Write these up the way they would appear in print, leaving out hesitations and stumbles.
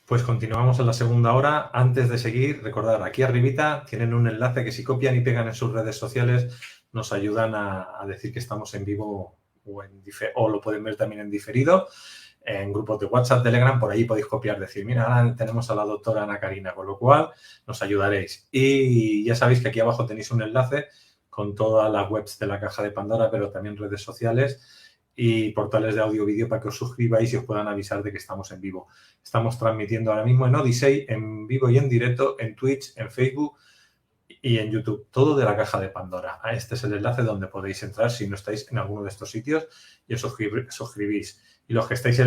Pues continuamos en la segunda hora. Antes de seguir, recordad, aquí arribita tienen un enlace que si copian y pegan en sus redes sociales nos ayudan a decir que estamos en vivo o lo pueden ver también en diferido en grupos de WhatsApp, Telegram. Por ahí podéis copiar, decir, mira, ahora tenemos a la doctora Ana Karina, con lo cual nos ayudaréis. Y ya sabéis que aquí abajo tenéis un enlace con todas las webs de la Caja de Pandora, pero también redes sociales y portales de audio-vídeo para que os suscribáis y os puedan avisar de que estamos en vivo. Estamos transmitiendo ahora mismo en Odyssey, en vivo y en directo, en Twitch, en Facebook y en YouTube. Todo de la Caja de Pandora. Este es el enlace donde podéis entrar si no estáis en alguno de estos sitios y os suscribís. Y los que estáis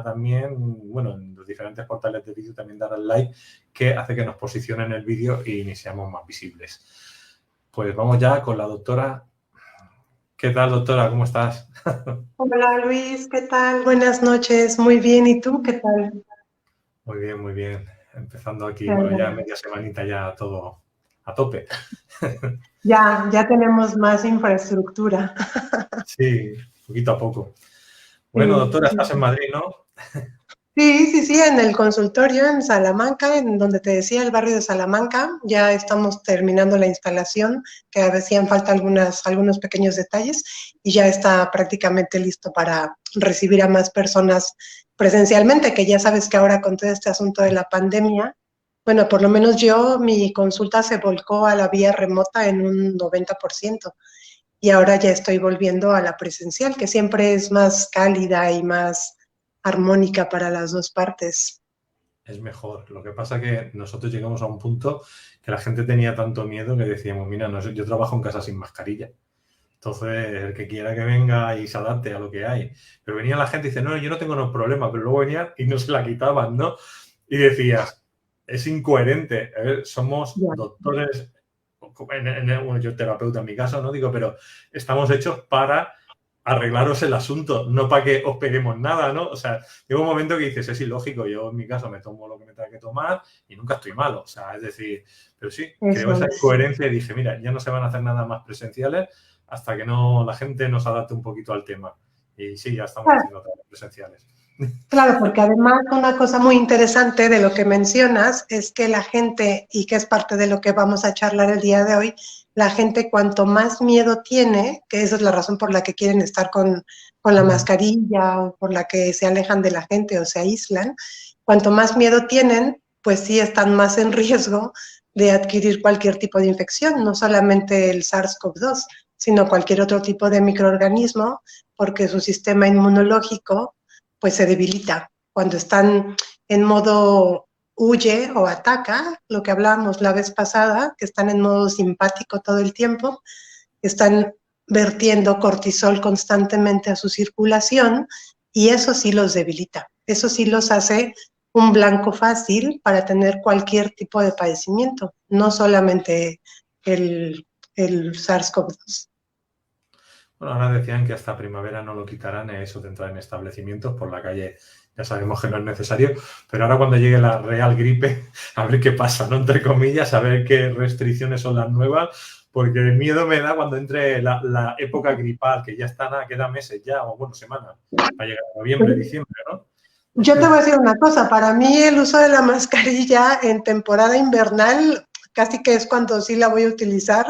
también, bueno, en los diferentes portales de vídeo también dar al like, que hace que nos posicionen el vídeo y seamos más visibles. Pues vamos ya con la doctora. ¿Qué tal, doctora? ¿Cómo estás? Hola Luis, ¿qué tal? Buenas noches, muy bien. ¿Y tú qué tal? Muy bien, muy bien. Empezando aquí, bueno, ya media semanita ya todo a tope. Ya tenemos más infraestructura. Sí, poquito a poco. Bueno, doctora, estás en Madrid, ¿no? Sí, en el consultorio en Salamanca, en donde te decía, el barrio de Salamanca. Ya estamos terminando la instalación, que hacían falta algunos pequeños detalles y ya está prácticamente listo para recibir a más personas presencialmente, que ya sabes que ahora con todo este asunto de la pandemia, bueno, por lo menos mi consulta se volcó a la vía remota en un 90% y ahora ya estoy volviendo a la presencial, que siempre es más cálida y más armónica para las dos partes. Es mejor. Lo que pasa es que nosotros llegamos a un punto que la gente tenía tanto miedo que decíamos, mira, no, yo trabajo en casa sin mascarilla. Entonces, el que quiera que venga y se adapte a lo que hay. Pero venía la gente y dice, no, yo no tengo ningún problema, pero luego venían y no se la quitaban, ¿no? Y decías, es incoherente. A ver, somos doctores, bueno, yo terapeuta en mi caso, ¿no? Digo, pero estamos hechos para arreglaros el asunto, no para que os peguemos nada, ¿no? O sea, llega un momento que dices, es ilógico, yo en mi caso me tomo lo que me tenga que tomar y nunca estoy malo, o sea, es decir, pero sí, creo esa incoherencia y dije, mira, ya no se van a hacer nada más presenciales hasta que la gente nos adapte un poquito al tema. Y sí, ya estamos haciendo trabajos presenciales. Claro, porque además una cosa muy interesante de lo que mencionas es que la gente, y que es parte de lo que vamos a charlar el día de hoy, la gente cuanto más miedo tiene, que esa es la razón por la que quieren estar con la mascarilla o por la que se alejan de la gente o se aíslan, cuanto más miedo tienen, pues sí están más en riesgo de adquirir cualquier tipo de infección, no solamente el SARS-CoV-2, sino cualquier otro tipo de microorganismo, porque su sistema inmunológico pues se debilita. Cuando están en modo huye o ataca, lo que hablábamos la vez pasada, que están en modo simpático todo el tiempo, están vertiendo cortisol constantemente a su circulación y eso sí los debilita. Eso sí los hace un blanco fácil para tener cualquier tipo de padecimiento, no solamente el SARS-CoV-2. Bueno, ahora decían que hasta primavera no lo quitarán, eso de entrar en establecimientos por la calle. Ya sabemos que no es necesario, pero ahora cuando llegue la real gripe, a ver qué pasa, ¿no? Entre comillas, a ver qué restricciones son las nuevas, porque el miedo me da cuando entre la época gripal, que ya queda meses ya, o bueno, semanas, para llegar a noviembre, diciembre, ¿no? Yo te voy a decir una cosa, para mí el uso de la mascarilla en temporada invernal casi que es cuando sí la voy a utilizar,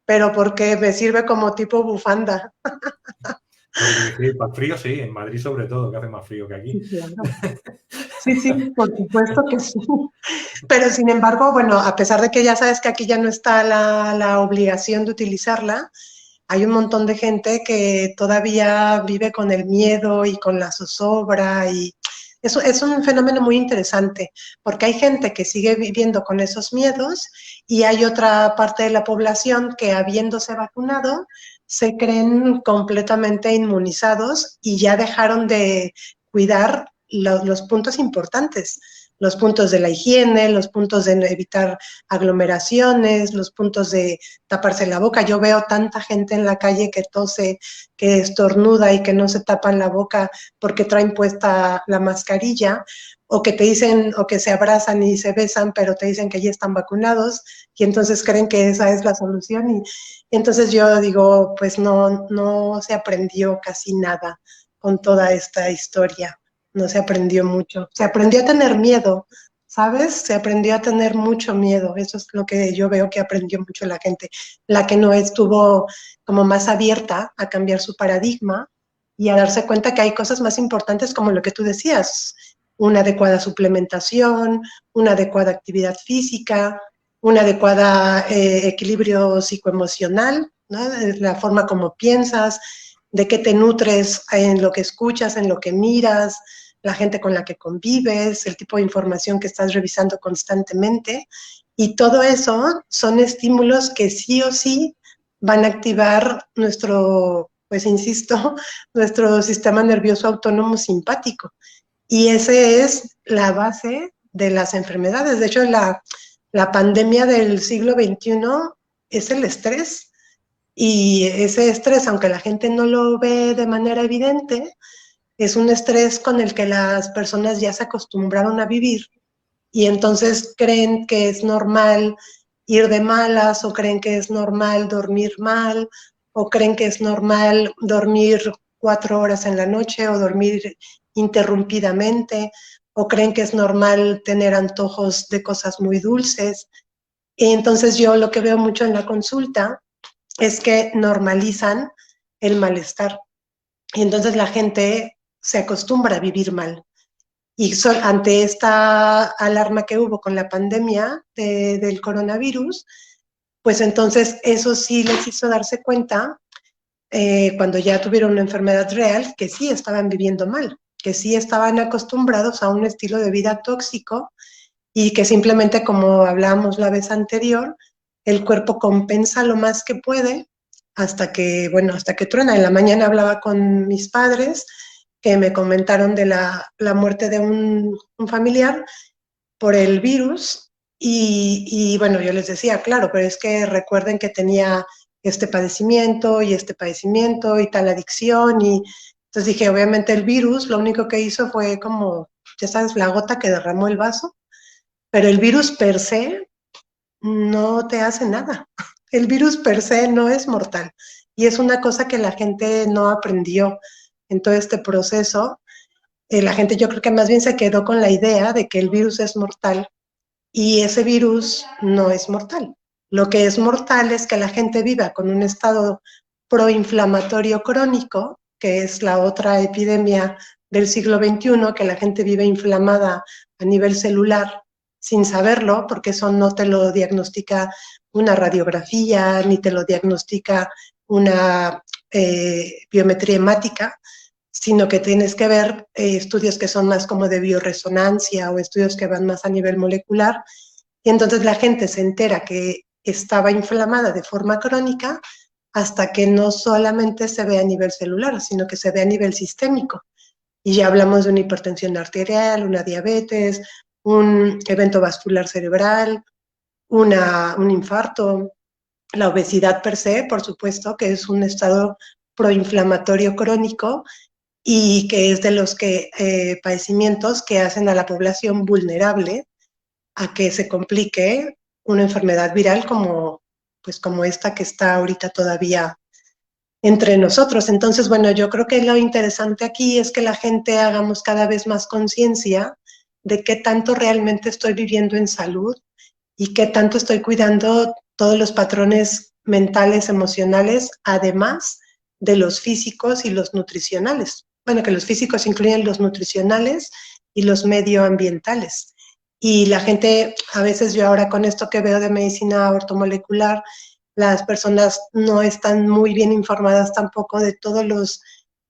pero porque me sirve como tipo bufanda. Porque para el frío sí, en Madrid sobre todo, que hace más frío que aquí. Sí, claro. Sí, por supuesto que sí. Pero sin embargo, bueno, a pesar de que ya sabes que aquí ya no está la obligación de utilizarla, hay un montón de gente que todavía vive con el miedo y con la zozobra y eso es un fenómeno muy interesante porque hay gente que sigue viviendo con esos miedos y hay otra parte de la población que habiéndose vacunado se creen completamente inmunizados y ya dejaron de cuidar los puntos importantes, los puntos de la higiene, los puntos de evitar aglomeraciones, los puntos de taparse la boca. Yo veo tanta gente en la calle que tose, que estornuda y que no se tapan la boca porque traen puesta la mascarilla, o que te dicen, o que se abrazan y se besan, pero te dicen que ya están vacunados y entonces creen que esa es la solución. Y entonces yo digo, pues no se aprendió casi nada con toda esta historia. No se aprendió mucho. Se aprendió a tener miedo ¿sabes? Se aprendió a tener mucho miedo. Eso es lo que yo veo que aprendió mucho la gente. La que no estuvo como más abierta a cambiar su paradigma y a darse cuenta que hay cosas más importantes como lo que tú decías, una adecuada suplementación, una adecuada actividad física, un adecuado equilibrio psicoemocional, ¿no? La forma como piensas, de qué te nutres en lo que escuchas, en lo que miras, la gente con la que convives, el tipo de información que estás revisando constantemente. Y todo eso son estímulos que sí o sí van a activar nuestro, pues insisto, nuestro sistema nervioso autónomo simpático. Y esa es la base de las enfermedades. De hecho, la pandemia del siglo XXI es el estrés. Y ese estrés, aunque la gente no lo ve de manera evidente, es un estrés con el que las personas ya se acostumbraron a vivir y entonces creen que es normal ir de malas o creen que es normal dormir mal o creen que es normal dormir 4 horas en la noche o dormir interrumpidamente o creen que es normal tener antojos de cosas muy dulces. Y entonces yo lo que veo mucho en la consulta es que normalizan el malestar y entonces la gente se acostumbra a vivir mal. Y ante esta alarma que hubo con la pandemia del coronavirus, pues entonces eso sí les hizo darse cuenta, cuando ya tuvieron una enfermedad real, que sí estaban viviendo mal, que sí estaban acostumbrados a un estilo de vida tóxico y que simplemente, como hablábamos la vez anterior, el cuerpo compensa lo más que puede hasta que truena. En la mañana hablaba con mis padres que me comentaron de la muerte de un familiar por el virus y bueno, yo les decía, claro, pero es que recuerden que tenía este padecimiento y tal adicción y entonces dije, obviamente el virus lo único que hizo fue como, ya sabes, la gota que derramó el vaso, pero el virus per se no te hace nada. El virus per se no es mortal y es una cosa que la gente no aprendió en todo este proceso. La gente yo creo que más bien se quedó con la idea de que el virus es mortal y ese virus no es mortal. Lo que es mortal es que la gente viva con un estado proinflamatorio crónico, que es la otra epidemia del siglo XXI, que la gente vive inflamada a nivel celular sin saberlo, porque eso no te lo diagnostica una radiografía, ni te lo diagnostica una biometría hemática, sino que tienes que ver estudios que son más como de bioresonancia o estudios que van más a nivel molecular, y entonces la gente se entera que estaba inflamada de forma crónica hasta que no solamente se ve a nivel celular, sino que se ve a nivel sistémico. Y ya hablamos de una hipertensión arterial, una diabetes, un evento vascular cerebral, un infarto, la obesidad per se, por supuesto, que es un estado proinflamatorio crónico y que es de los padecimientos que hacen a la población vulnerable a que se complique una enfermedad viral pues como esta que está ahorita todavía entre nosotros. Entonces, bueno, yo creo que lo interesante aquí es que la gente hagamos cada vez más conciencia de qué tanto realmente estoy viviendo en salud y qué tanto estoy cuidando todos los patrones mentales, emocionales, además de los físicos y los nutricionales. Bueno, que los físicos incluyen los nutricionales y los medioambientales. Y la gente, a veces yo ahora con esto que veo de medicina ortomolecular, las personas no están muy bien informadas tampoco de todos los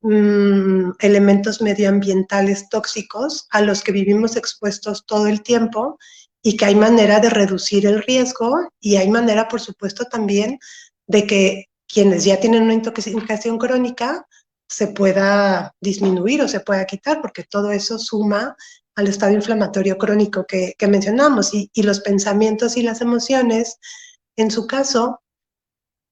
elementos medioambientales tóxicos a los que vivimos expuestos todo el tiempo y que hay manera de reducir el riesgo y hay manera, por supuesto, también de que quienes ya tienen una intoxicación crónica se pueda disminuir o se pueda quitar, porque todo eso suma al estado inflamatorio crónico que mencionamos y los pensamientos y las emociones, en su caso,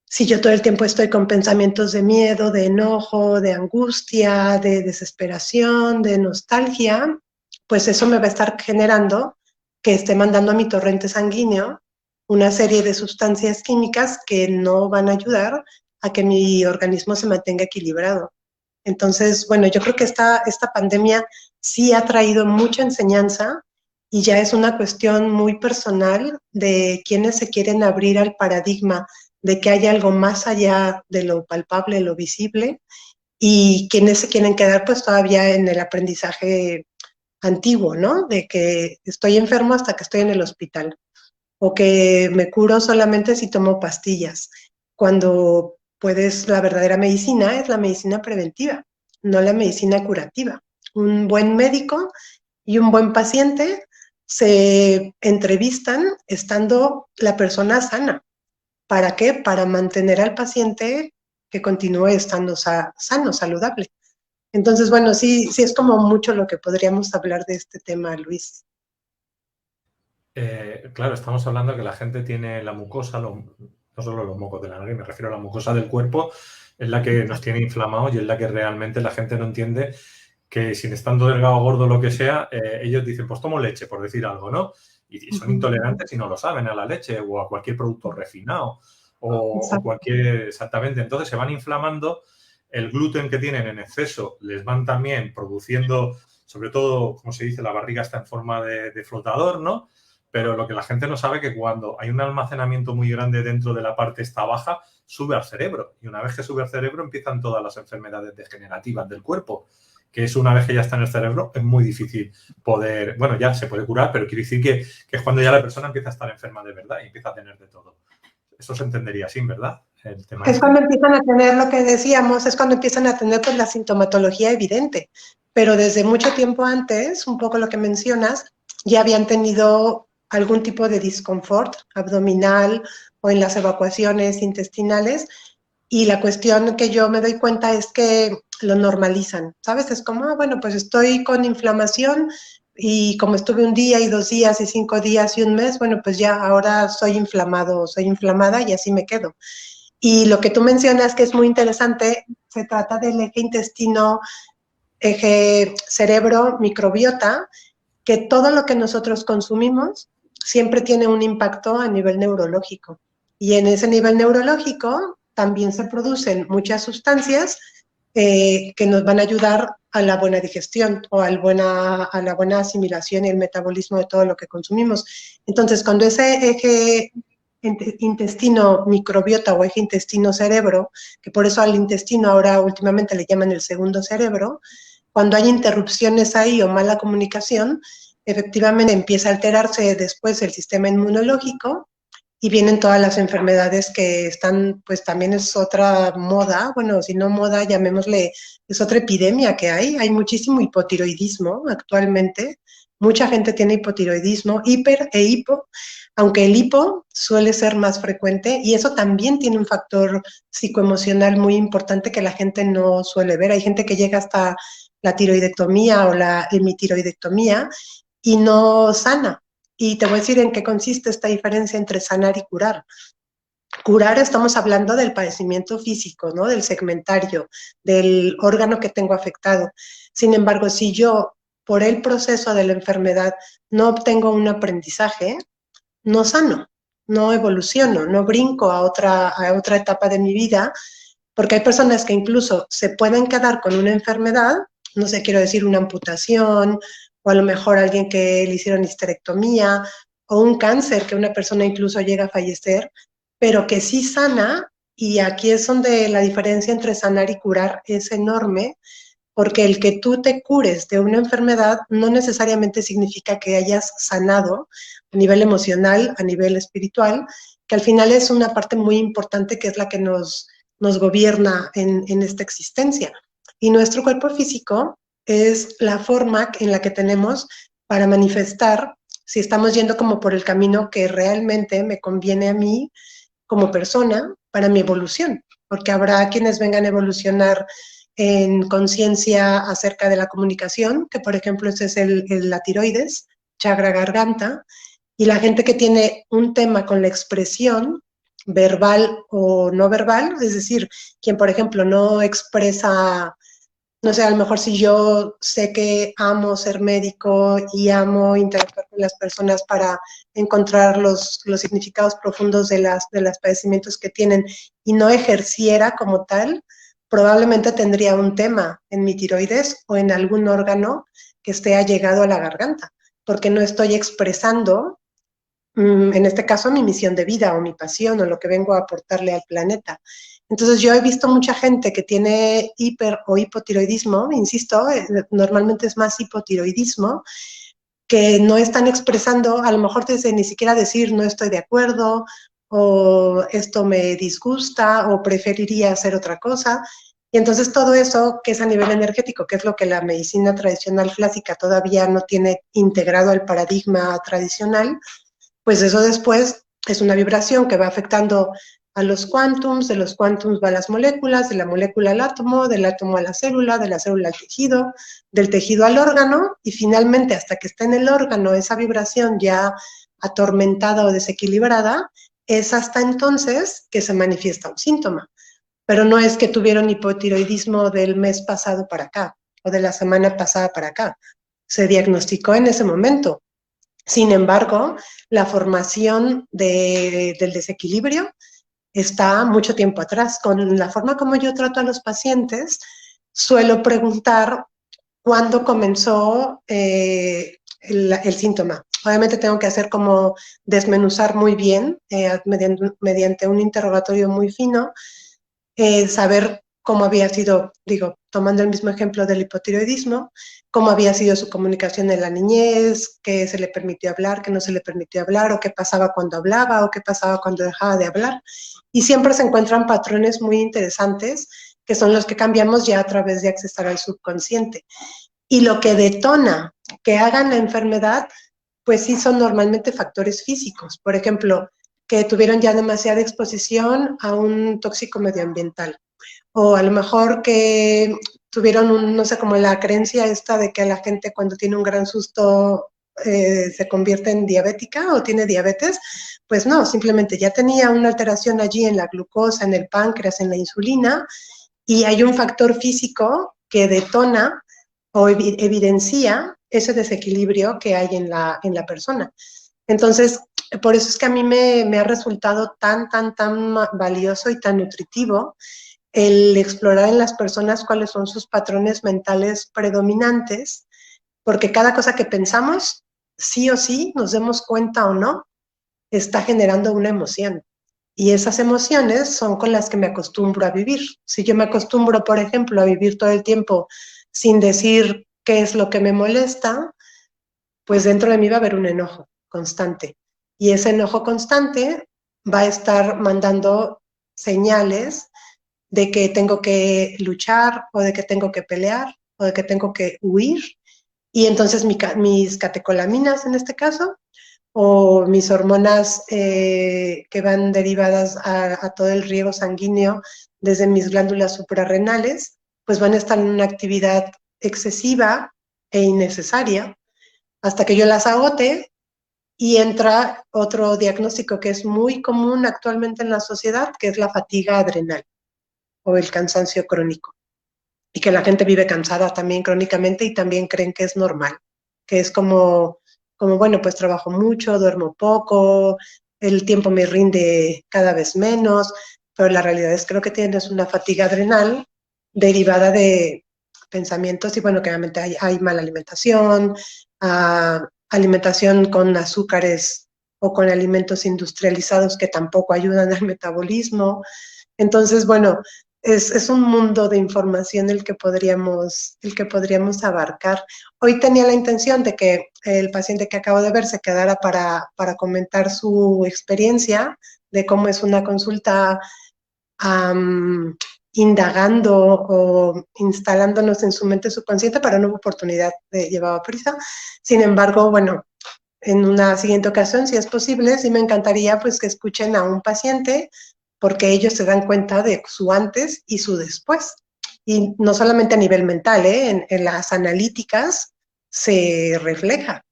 si yo todo el tiempo estoy con pensamientos de miedo, de enojo, de angustia, de desesperación, de nostalgia, pues eso me va a estar generando que esté mandando a mi torrente sanguíneo una serie de sustancias químicas que no van a ayudar a que mi organismo se mantenga equilibrado. Entonces, bueno, yo creo que esta pandemia sí ha traído mucha enseñanza y ya es una cuestión muy personal de quienes se quieren abrir al paradigma de que hay algo más allá de lo palpable, lo visible, y quienes se quieren quedar pues todavía en el aprendizaje antiguo, ¿no? De que estoy enfermo hasta que estoy en el hospital, o que me curo solamente si tomo pastillas, cuando puedes, la verdadera medicina es la medicina preventiva, no la medicina curativa. Un buen médico y un buen paciente se entrevistan estando la persona sana. ¿Para qué? Para mantener al paciente que continúe estando sano, saludable. Entonces, bueno, sí, sí es como mucho lo que podríamos hablar de este tema, Luis. Claro, estamos hablando que la gente tiene la mucosa, no solo los mocos de la nariz, me refiero a la mucosa del cuerpo, es la que nos tiene inflamados y es la que realmente la gente no entiende que sin estando delgado, gordo, lo que sea, ellos dicen, pues tomo leche, por decir algo, ¿no? Y son intolerantes y no lo saben a la leche o a cualquier producto refinado o cualquier, exactamente. Entonces se van inflamando, el gluten que tienen en exceso les van también produciendo, sobre todo, como se dice, la barriga está en forma de flotador, ¿no? Pero lo que la gente no sabe es que cuando hay un almacenamiento muy grande dentro de la parte esta baja, sube al cerebro. Y una vez que sube al cerebro empiezan todas las enfermedades degenerativas del cuerpo, que es una vez que ya está en el cerebro, es muy difícil poder, bueno, ya se puede curar, pero quiere decir que es cuando ya la persona empieza a estar enferma de verdad y empieza a tener de todo. Eso se entendería así, ¿verdad? El tema Es cuando empiezan a tener lo que decíamos, es cuando empiezan a tener pues la sintomatología evidente, pero desde mucho tiempo antes, un poco lo que mencionas, ya habían tenido algún tipo de disconfort abdominal o en las evacuaciones intestinales, y la cuestión que yo me doy cuenta es que lo normalizan, ¿sabes? Es como, bueno, pues estoy con inflamación y como estuve un día y 2 días y 5 días y un mes, bueno, pues ya ahora soy inflamado, soy inflamada y así me quedo. Y lo que tú mencionas que es muy interesante, se trata del eje intestino, eje cerebro, microbiota, que todo lo que nosotros consumimos siempre tiene un impacto a nivel neurológico. Y en ese nivel neurológico también se producen muchas sustancias que nos van a ayudar a la buena digestión o a la buena asimilación y el metabolismo de todo lo que consumimos. Entonces, cuando ese eje intestino microbiota o eje intestino cerebro, que por eso al intestino ahora últimamente le llaman el segundo cerebro, cuando hay interrupciones ahí o mala comunicación, efectivamente empieza a alterarse después el sistema inmunológico y vienen todas las enfermedades que están, pues también es otra moda, bueno, si no moda, llamémosle, es otra epidemia que hay muchísimo hipotiroidismo actualmente, mucha gente tiene hipotiroidismo, hiper e hipo, aunque el hipo suele ser más frecuente y eso también tiene un factor psicoemocional muy importante que la gente no suele ver. Hay gente que llega hasta la tiroidectomía o la hemitiroidectomía y no sana. Y te voy a decir en qué consiste esta diferencia entre sanar y curar. Curar estamos hablando del padecimiento físico, ¿no? Del segmentario, del órgano que tengo afectado. Sin embargo, si yo, por el proceso de la enfermedad, no obtengo un aprendizaje, no sano, no evoluciono, no brinco a otra etapa de mi vida, porque hay personas que incluso se pueden quedar con una enfermedad, no sé, quiero decir una amputación, o a lo mejor alguien que le hicieron histerectomía, o un cáncer que una persona incluso llega a fallecer, pero que sí sana, y aquí es donde la diferencia entre sanar y curar es enorme, porque el que tú te cures de una enfermedad no necesariamente significa que hayas sanado a nivel emocional, a nivel espiritual, que al final es una parte muy importante que es la que nos gobierna en esta existencia. Y nuestro cuerpo físico es la forma en la que tenemos para manifestar si estamos yendo como por el camino que realmente me conviene a mí como persona para mi evolución, porque habrá quienes vengan a evolucionar en conciencia acerca de la comunicación, que por ejemplo ese es la tiroides, chakra garganta, y la gente que tiene un tema con la expresión verbal o no verbal, es decir, quien por ejemplo no expresa, no sé, a lo mejor si yo sé que amo ser médico y amo interactuar con las personas para encontrar los significados profundos de los padecimientos que tienen y no ejerciera como tal, probablemente tendría un tema en mi tiroides o en algún órgano que esté allegado a la garganta. porque no estoy expresando, en este caso, mi misión de vida o mi pasión o lo que vengo a aportarle al planeta. Entonces yo he visto mucha gente que tiene hiper o hipotiroidismo, insisto, normalmente es más hipotiroidismo, que no están expresando, a lo mejor desde ni siquiera decir no estoy de acuerdo, o esto me disgusta, o preferiría hacer otra cosa. Y entonces todo eso que es a nivel energético, que es lo que la medicina tradicional clásica todavía no tiene integrado al paradigma tradicional, pues eso después es una vibración que va afectando a los quantums, de los quantums va a las moléculas, de la molécula al átomo, del átomo a la célula, de la célula al tejido, del tejido al órgano, y finalmente hasta que está en el órgano esa vibración ya atormentada o desequilibrada, es hasta entonces que se manifiesta un síntoma. Pero no es que tuvieron hipotiroidismo del mes pasado para acá o de la semana pasada para acá. Se diagnosticó en ese momento. Sin embargo, la formación del desequilibrio está mucho tiempo atrás. Con la forma como yo trato a los pacientes, suelo preguntar cuándo comenzó el síntoma. Obviamente tengo que hacer como desmenuzar muy bien, mediante un interrogatorio muy fino, saber cómo había sido, digo, tomando el mismo ejemplo del hipotiroidismo, cómo había sido su comunicación en la niñez, qué se le permitió hablar, qué no se le permitió hablar, o qué pasaba cuando hablaba, o qué pasaba cuando dejaba de hablar. Y siempre se encuentran patrones muy interesantes, que son los que cambiamos ya a través de accesar al subconsciente. Y lo que detona que hagan la enfermedad, pues sí son normalmente factores físicos. Por ejemplo, que tuvieron ya demasiada exposición a un tóxico medioambiental. O a lo mejor que tuvieron, no sé, como la creencia esta de que la gente cuando tiene un gran susto se convierte en diabética o tiene diabetes. Pues no, simplemente ya tenía una alteración allí en la glucosa, en el páncreas, en la insulina, y hay un factor físico que detona o evidencia ese desequilibrio que hay en la persona. Entonces, por eso es que a mí me ha resultado tan valioso y tan nutritivo el explorar en las personas cuáles son sus patrones mentales predominantes, porque cada cosa que pensamos, sí o sí, nos demos cuenta o no, está generando una emoción. Y esas emociones son con las que me acostumbro a vivir. Si yo me acostumbro, por ejemplo, a vivir todo el tiempo sin decir qué es lo que me molesta, pues dentro de mí va a haber un enojo constante. Y ese enojo constante va a estar mandando señales de que tengo que luchar o de que tengo que pelear o de que tengo que huir. Y entonces mis catecolaminas en este caso o mis hormonas que van derivadas a todo el riego sanguíneo desde mis glándulas suprarrenales, pues van a estar en una actividad excesiva e innecesaria hasta que yo las agote y entra otro diagnóstico que es muy común actualmente en la sociedad, que es la fatiga adrenal o el cansancio crónico. Y que la gente vive cansada también crónicamente y también creen que es normal, que es como bueno, pues trabajo mucho, duermo poco, el tiempo me rinde cada vez menos, pero la realidad es que lo que tienes es una fatiga adrenal derivada de pensamientos y bueno, que obviamente hay mala alimentación, alimentación con azúcares o con alimentos industrializados que tampoco ayudan al metabolismo. Entonces, bueno, es un mundo de información el que podríamos abarcar. Hoy tenía la intención de que el paciente que acabo de ver se quedara para comentar su experiencia de cómo es una consulta indagando o instalándonos en su mente subconsciente, pero no hubo oportunidad de llevar prisa. Sin embargo, bueno, en una siguiente ocasión, si es posible, sí me encantaría pues que escuchen a un paciente porque ellos se dan cuenta de su antes y su después. Y no solamente a nivel mental, en las analíticas se refleja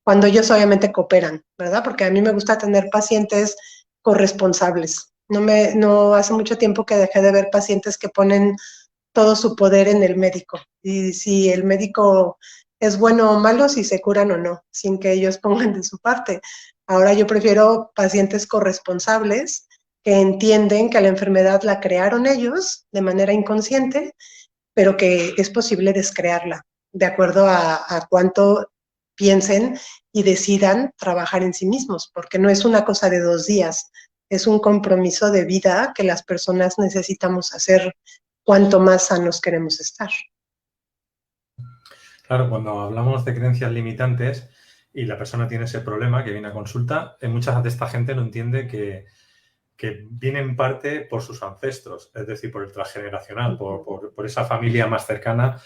cuando ellos obviamente cooperan, ¿verdad? Porque a mí me gusta tener pacientes corresponsables. No hace mucho tiempo que dejé de ver pacientes que ponen todo su poder en el médico. Y si el médico es bueno o malo, si se curan o no, sin que ellos pongan de su parte. Ahora yo prefiero pacientes corresponsables que entienden que la enfermedad la crearon ellos de manera inconsciente, pero que es posible descrearla, de acuerdo a cuánto piensen y decidan trabajar en sí mismos, porque no es una cosa de 2 días, es un compromiso de vida que las personas necesitamos hacer cuanto más sanos queremos estar. Claro, cuando hablamos de creencias limitantes y la persona tiene ese problema que viene a consulta, mucha de esta gente no entiende que viene en parte por sus ancestros, es decir, por el transgeneracional, por esa familia más cercana.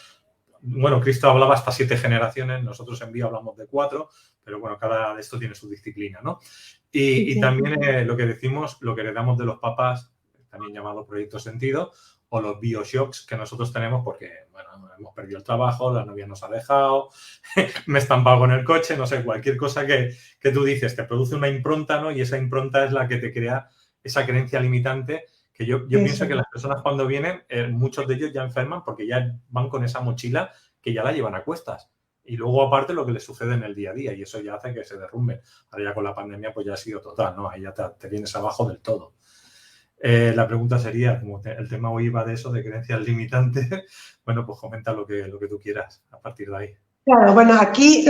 Bueno, Cristo hablaba hasta 7 generaciones, nosotros en Bio hablamos de 4, pero bueno, cada de esto tiene su disciplina, ¿no? Y también lo que decimos, lo que heredamos de los papás, también llamado Proyecto Sentido, o los bioshocks que nosotros tenemos porque, bueno, hemos perdido el trabajo, la novia nos ha dejado, me he estampado con el coche, no sé, cualquier cosa que tú dices te produce una impronta, ¿no? Y esa impronta es la que te crea esa creencia limitante que yo pienso que las personas cuando vienen, muchos de ellos ya enferman porque ya van con esa mochila que ya la llevan a cuestas. Y luego, aparte, lo que les sucede en el día a día, y eso ya hace que se derrumben. Ahora ya con la pandemia, pues ya ha sido total, ¿no? Ahí ya te vienes abajo del todo. La pregunta sería, como el tema hoy iba de eso, de creencias limitantes, bueno, pues comenta lo que tú quieras a partir de ahí. Claro, bueno, aquí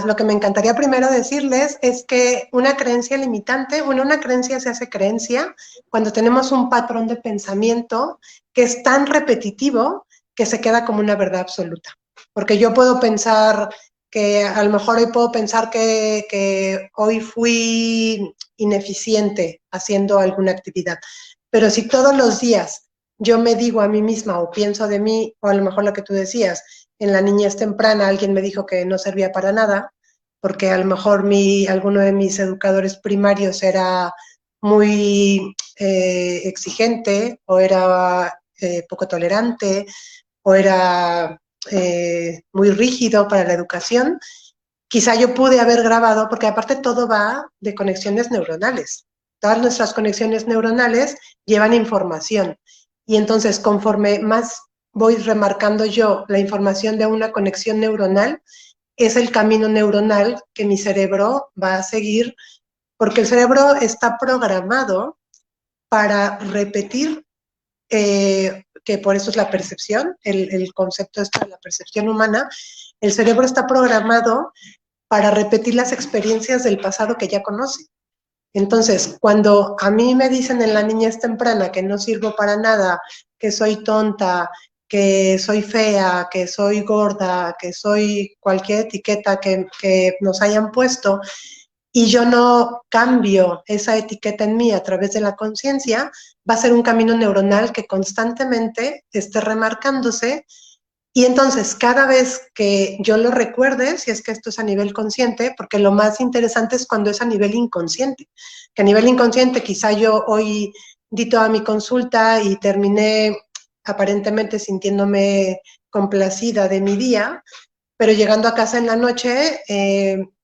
lo que me encantaría primero decirles es que una creencia limitante, bueno, una creencia se hace creencia cuando tenemos un patrón de pensamiento que es tan repetitivo que se queda como una verdad absoluta. Porque yo puedo pensar que, a lo mejor hoy puedo pensar que hoy fui ineficiente haciendo alguna actividad, pero si todos los días yo me digo a mí misma o pienso de mí, o a lo mejor lo que tú decías, en la niñez temprana alguien me dijo que no servía para nada, porque a lo mejor alguno de mis educadores primarios era muy exigente o era poco tolerante o era muy rígido para la educación. Quizá yo pude haber grabado, porque aparte todo va de conexiones neuronales. Todas nuestras conexiones neuronales llevan información. Y entonces, conforme más voy remarcando yo la información de una conexión neuronal, es el camino neuronal que mi cerebro va a seguir, porque el cerebro está programado para repetir, que por eso es la percepción, el concepto de la percepción humana. El cerebro está programado para repetir las experiencias del pasado que ya conoce. Entonces, cuando a mí me dicen en la niñez temprana que no sirvo para nada, que soy tonta, que soy fea, que soy gorda, que soy cualquier etiqueta que nos hayan puesto, y yo no cambio esa etiqueta en mí a través de la conciencia, va a ser un camino neuronal que constantemente esté remarcándose. Y entonces, cada vez que yo lo recuerde, si es que esto es a nivel consciente, porque lo más interesante es cuando es a nivel inconsciente, que a nivel inconsciente quizá yo hoy di toda mi consulta y terminé aparentemente sintiéndome complacida de mi día, pero llegando a casa en la noche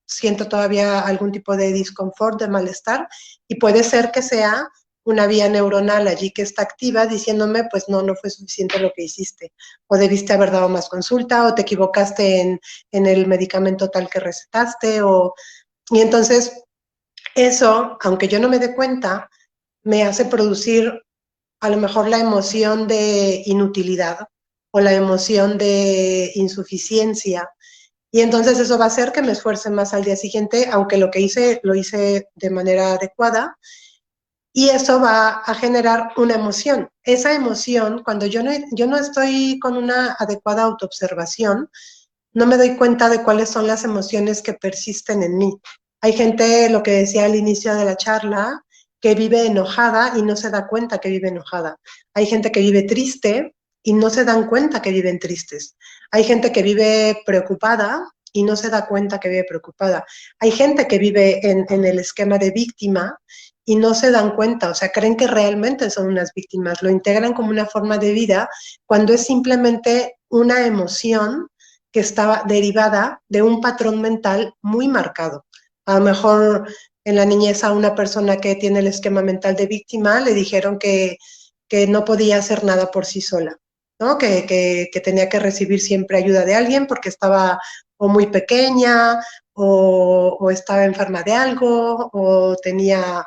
siento todavía algún tipo de disconfort, de malestar, y puede ser que sea una vía neuronal allí que está activa diciéndome, pues no fue suficiente lo que hiciste, o debiste haber dado más consulta, o te equivocaste en el medicamento tal que recetaste, y entonces eso, aunque yo no me dé cuenta, me hace producir a lo mejor la emoción de inutilidad o la emoción de insuficiencia. Y entonces eso va a hacer que me esfuerce más al día siguiente, aunque lo que hice, lo hice de manera adecuada. Y eso va a generar una emoción. Esa emoción, cuando yo no estoy con una adecuada autoobservación, no me doy cuenta de cuáles son las emociones que persisten en mí. Hay gente, lo que decía al inicio de la charla, que vive enojada y no se da cuenta que vive enojada. Hay gente que vive triste y no se dan cuenta que viven tristes. Hay gente que vive preocupada y no se da cuenta que vive preocupada. Hay gente que vive en el esquema de víctima y no se dan cuenta, o sea, creen que realmente son unas víctimas, lo integran como una forma de vida cuando es simplemente una emoción que estaba derivada de un patrón mental muy marcado. A lo mejor en la niñez a una persona que tiene el esquema mental de víctima le dijeron que no podía hacer nada por sí sola, ¿no? Que tenía que recibir siempre ayuda de alguien porque estaba o muy pequeña o estaba enferma de algo o tenía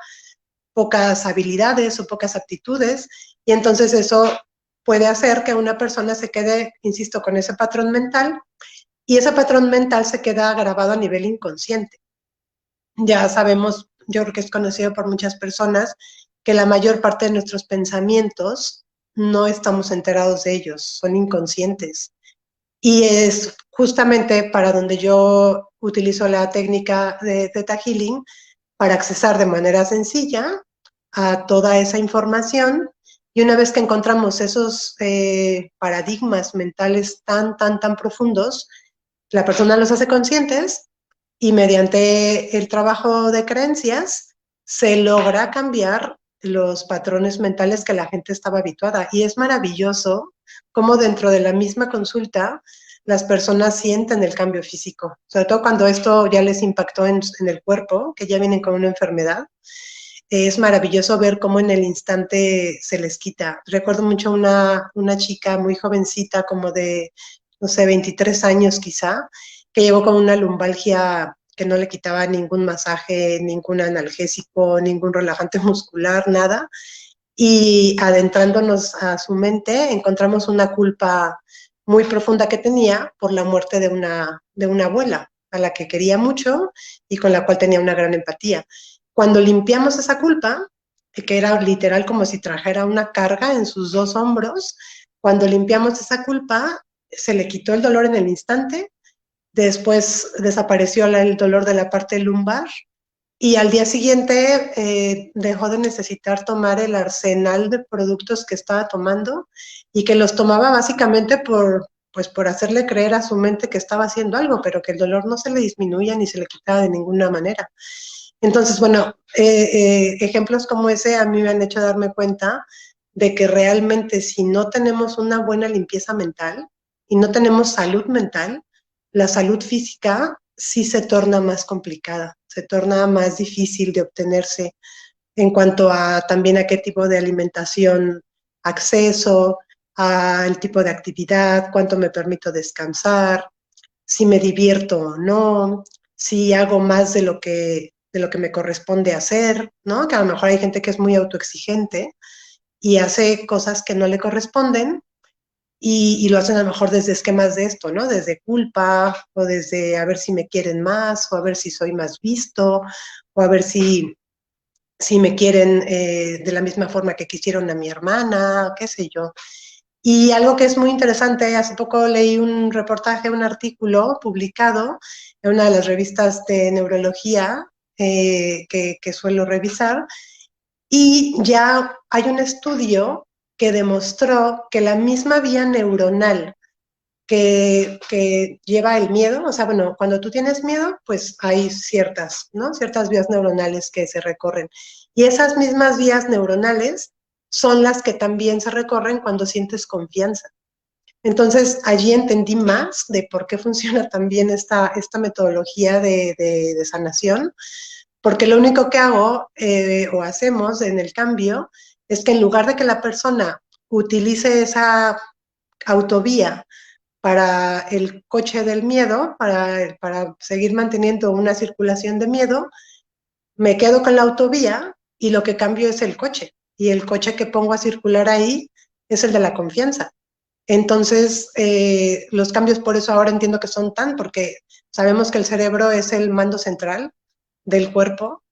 pocas habilidades o pocas aptitudes, y entonces eso puede hacer que una persona se quede, insisto, con ese patrón mental y ese patrón mental se queda grabado a nivel inconsciente. Ya sabemos, yo creo que es conocido por muchas personas, que la mayor parte de nuestros pensamientos no estamos enterados de ellos, son inconscientes. Y es justamente para donde yo utilizo la técnica de Theta Healing, para accesar de manera sencilla a toda esa información. Y una vez que encontramos esos paradigmas mentales tan profundos, la persona los hace conscientes y mediante el trabajo de creencias se logra cambiar los patrones mentales que la gente estaba habituada. Y es maravilloso cómo dentro de la misma consulta las personas sienten el cambio físico, sobre todo cuando esto ya les impactó en el cuerpo, que ya vienen con una enfermedad. Es maravilloso ver cómo en el instante se les quita. Recuerdo mucho una chica muy jovencita, como de, no sé, 23 años quizá, que llegó con una lumbalgia que no le quitaba ningún masaje, ningún analgésico, ningún relajante muscular, nada. Y adentrándonos a su mente, encontramos una culpa muy profunda que tenía por la muerte de una abuela, a la que quería mucho y con la cual tenía una gran empatía. Cuando limpiamos esa culpa, que era literal como si trajera una carga en sus dos hombros, cuando limpiamos esa culpa, se le quitó el dolor en el instante, después desapareció el dolor de la parte lumbar y al día siguiente dejó de necesitar tomar el arsenal de productos que estaba tomando y que los tomaba básicamente pues por hacerle creer a su mente que estaba haciendo algo, pero que el dolor no se le disminuía ni se le quitaba de ninguna manera. Entonces, bueno, ejemplos como ese a mí me han hecho darme cuenta de que realmente si no tenemos una buena limpieza mental y no tenemos salud mental, la salud física sí se torna más complicada, se torna más difícil de obtenerse en cuanto a también a qué tipo de alimentación acceso, al tipo de actividad, cuánto me permito descansar, si me divierto o no, si hago más de lo que me corresponde hacer, ¿no? Que a lo mejor hay gente que es muy autoexigente y hace cosas que no le corresponden y lo hacen a lo mejor desde esquemas de esto, ¿no? Desde culpa o desde a ver si me quieren más o a ver si soy más visto o a ver si me quieren de la misma forma que quisieron a mi hermana, qué sé yo. Y algo que es muy interesante, hace poco leí un reportaje, un artículo publicado en una de las revistas de neurología que suelo revisar, y ya hay un estudio que demostró que la misma vía neuronal que lleva el miedo, o sea, bueno, cuando tú tienes miedo, pues hay ciertas, ¿no? Ciertas vías neuronales que se recorren. Y esas mismas vías neuronales son las que también se recorren cuando sientes confianza. Entonces, allí entendí más de por qué funciona también esta metodología de sanación, porque lo único que hago o hacemos en el cambio es que en lugar de que la persona utilice esa autovía para el coche del miedo, para seguir manteniendo una circulación de miedo, me quedo con la autovía y lo que cambio es el coche. Y el coche que pongo a circular ahí es el de la confianza. Entonces, los cambios por eso ahora entiendo que son porque sabemos que el cerebro es el mando central del cuerpo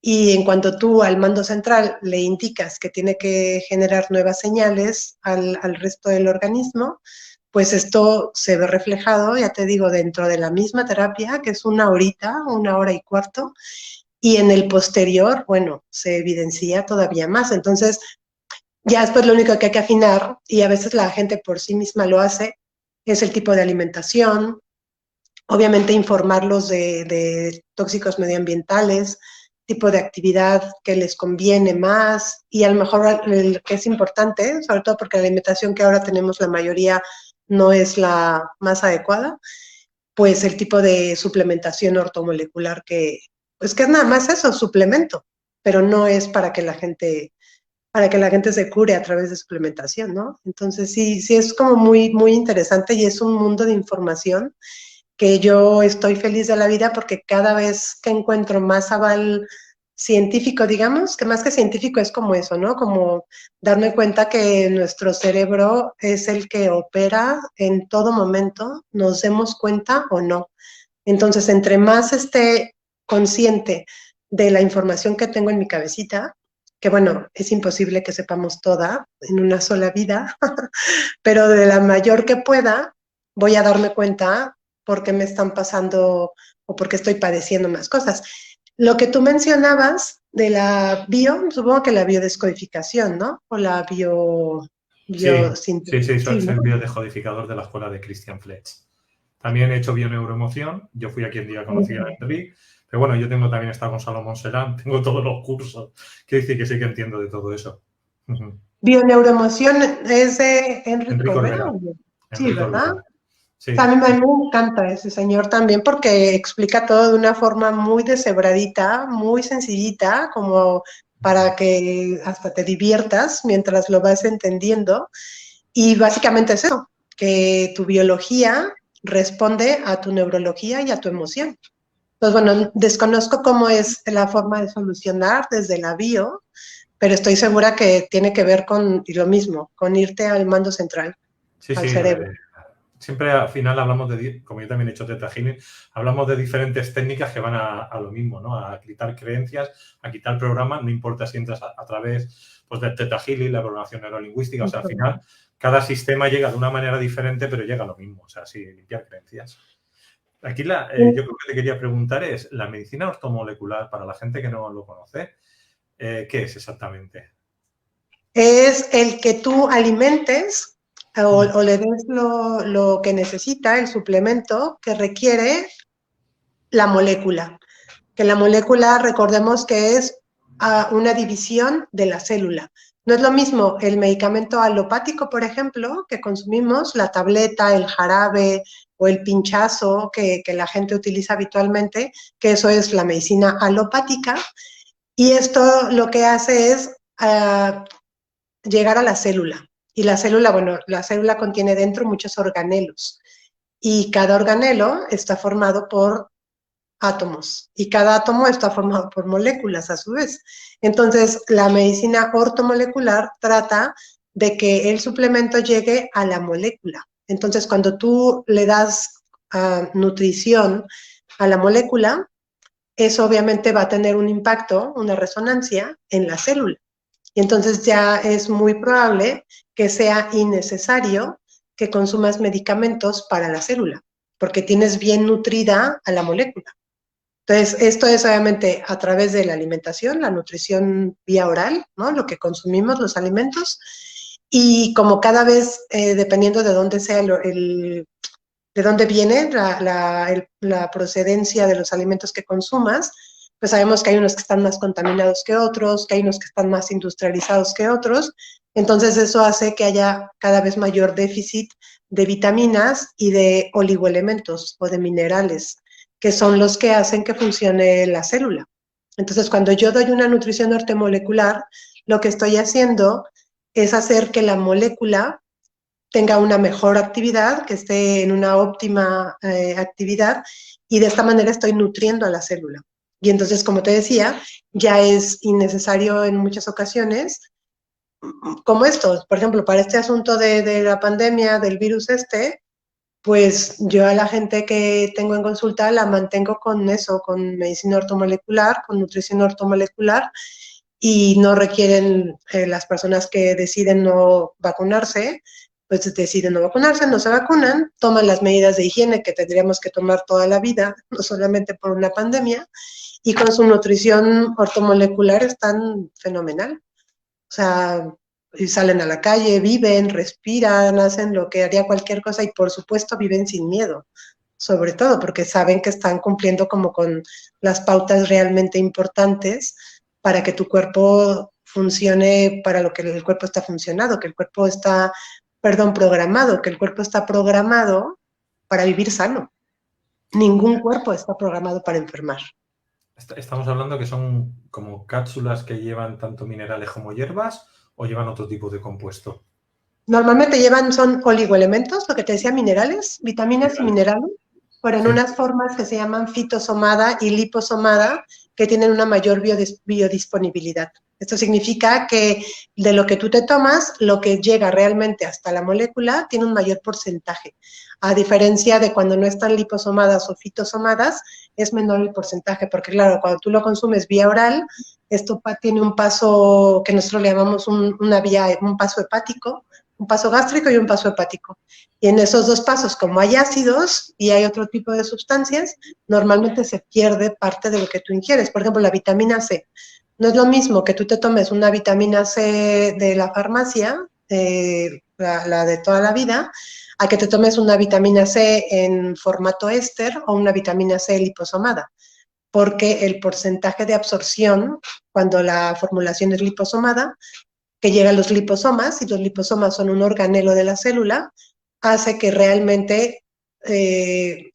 y en cuanto tú al mando central le indicas que tiene que generar nuevas señales al resto del organismo, pues esto se ve reflejado, ya te digo, dentro de la misma terapia, que es una hora y cuarto, y en el posterior, bueno, se evidencia todavía más. Entonces, ya después lo único que hay que afinar, y a veces la gente por sí misma lo hace, es el tipo de alimentación, obviamente informarlos de tóxicos medioambientales, tipo de actividad que les conviene más, y a lo mejor el que es importante, sobre todo porque la alimentación que ahora tenemos la mayoría no es la más adecuada, pues el tipo de suplementación ortomolecular pues que es nada más eso, suplemento, pero no es para que la gente se cure a través de suplementación, ¿no? Entonces sí es como muy interesante y es un mundo de información que yo estoy feliz de la vida porque cada vez que encuentro más aval científico, digamos, que más que científico es como eso, ¿no? Como darme cuenta que nuestro cerebro es el que opera en todo momento, nos demos cuenta o no. Entonces, entre más esté consciente de la información que tengo en mi cabecita, que bueno, es imposible que sepamos toda en una sola vida, pero de la mayor que pueda, voy a darme cuenta por qué me están pasando o por qué estoy padeciendo más cosas. Lo que tú mencionabas de la supongo que la biodescodificación, ¿no? O la Sí, sí, soy ¿no? biodescodificador de la escuela de Christian Fletch. También he hecho bioneuroemoción, yo fui a quien día conocía a Henry, pero bueno, yo tengo también estado con Salomón Serán, tengo todos los cursos, quiero decir que sí que entiendo de todo eso. Bioneuroemoción es de Enrique Enrique Corbera. Corbera, Sí, Enrique ¿verdad? Corbera, sí. A mí me encanta ese señor también porque explica todo de una forma muy deshebradita, muy sencillita, como para que hasta te diviertas mientras lo vas entendiendo. Y básicamente es eso, que tu biología responde a tu neurología y a tu emoción. Pues bueno, desconozco cómo es la forma de solucionar desde la bio, pero estoy segura que tiene que ver con lo mismo, con irte al mando central, Sí, al sí, cerebro. siempre al final hablamos como yo también he hecho Theta Healing, hablamos de diferentes técnicas que van a lo mismo, ¿no? A quitar creencias, a quitar programas, no importa si entras a través pues, del Theta Healing, la programación neurolingüística, o sea, al final cada sistema llega de una manera diferente, pero llega a lo mismo, o sea, sí, limpiar creencias. Aquí yo creo que te quería preguntar es, la medicina ortomolecular, para la gente que no lo conoce, ¿qué es exactamente? Es el que tú alimentes o le des lo que necesita, el suplemento que requiere la molécula. Que la molécula, recordemos que es una división de la célula. No es lo mismo el medicamento alopático, por ejemplo, que consumimos, la tableta, el jarabe o el pinchazo que la gente utiliza habitualmente, que eso es la medicina alopática. Y esto lo que hace es llegar a la célula. Y la célula, bueno, la célula contiene dentro muchos organelos. Y cada organelo está formado por átomos y cada átomo está formado por moléculas a su vez. Entonces, la medicina ortomolecular trata de que el suplemento llegue a la molécula. Entonces, cuando tú le das nutrición a la molécula, eso obviamente va a tener un impacto, una resonancia en la célula. Y entonces ya es muy probable que sea innecesario que consumas medicamentos para la célula, porque tienes bien nutrida a la molécula. Entonces, esto es obviamente a través de la alimentación, la nutrición vía oral, ¿no? Lo que consumimos, los alimentos, y como cada vez, dependiendo de dónde sea de dónde viene la procedencia de los alimentos que consumas, pues sabemos que hay unos que están más contaminados que otros, que hay unos que están más industrializados que otros, entonces eso hace que haya cada vez mayor déficit de vitaminas y de oligoelementos o de minerales, que son los que hacen que funcione la célula. Entonces, cuando yo doy una nutrición ortomolecular, lo que estoy haciendo es hacer que la molécula tenga una mejor actividad, que esté en una óptima actividad, y de esta manera estoy nutriendo a la célula. Y entonces, como te decía, ya es innecesario en muchas ocasiones, como esto, por ejemplo, para este asunto de la pandemia, del virus pues yo a la gente que tengo en consulta la mantengo con eso, con medicina ortomolecular, con nutrición ortomolecular, y no requieren, las personas que deciden no vacunarse, pues deciden no vacunarse, no se vacunan, toman las medidas de higiene que tendríamos que tomar toda la vida, no solamente por una pandemia, y con su nutrición ortomolecular están fenomenal. O sea, y salen a la calle, viven, respiran, hacen lo que haría cualquier cosa y por supuesto viven sin miedo, sobre todo porque saben que están cumpliendo como con las pautas realmente importantes para que tu cuerpo funcione para lo que el cuerpo está funcionado, que el cuerpo está, perdón, programado, que el cuerpo está programado para vivir sano. Ningún cuerpo está programado para enfermar. Estamos hablando que son como cápsulas que llevan tanto minerales como hierbas o llevan otro tipo de compuesto. Normalmente son oligoelementos, lo que te decía, minerales, vitaminas y minerales, pero en unas formas que se llaman fitosomada y liposomada, que tienen una mayor biodisponibilidad. Esto significa que de lo que tú te tomas, lo que llega realmente hasta la molécula tiene un mayor porcentaje. A diferencia de cuando no están liposomadas o fitosomadas, es menor el porcentaje, porque claro, cuando tú lo consumes vía oral, esto tiene un paso que nosotros le llamamos un paso hepático, un paso gástrico y un paso hepático. Y en esos dos pasos, como hay ácidos y hay otro tipo de sustancias, normalmente se pierde parte de lo que tú ingieres. Por ejemplo, la vitamina C. No es lo mismo que tú te tomes una vitamina C de la farmacia, la de toda la vida, a que te tomes una vitamina C en formato éster o una vitamina C liposomada, porque el porcentaje de absorción, cuando la formulación es liposomada, que llega a los liposomas, y los liposomas son un organelo de la célula, hace que realmente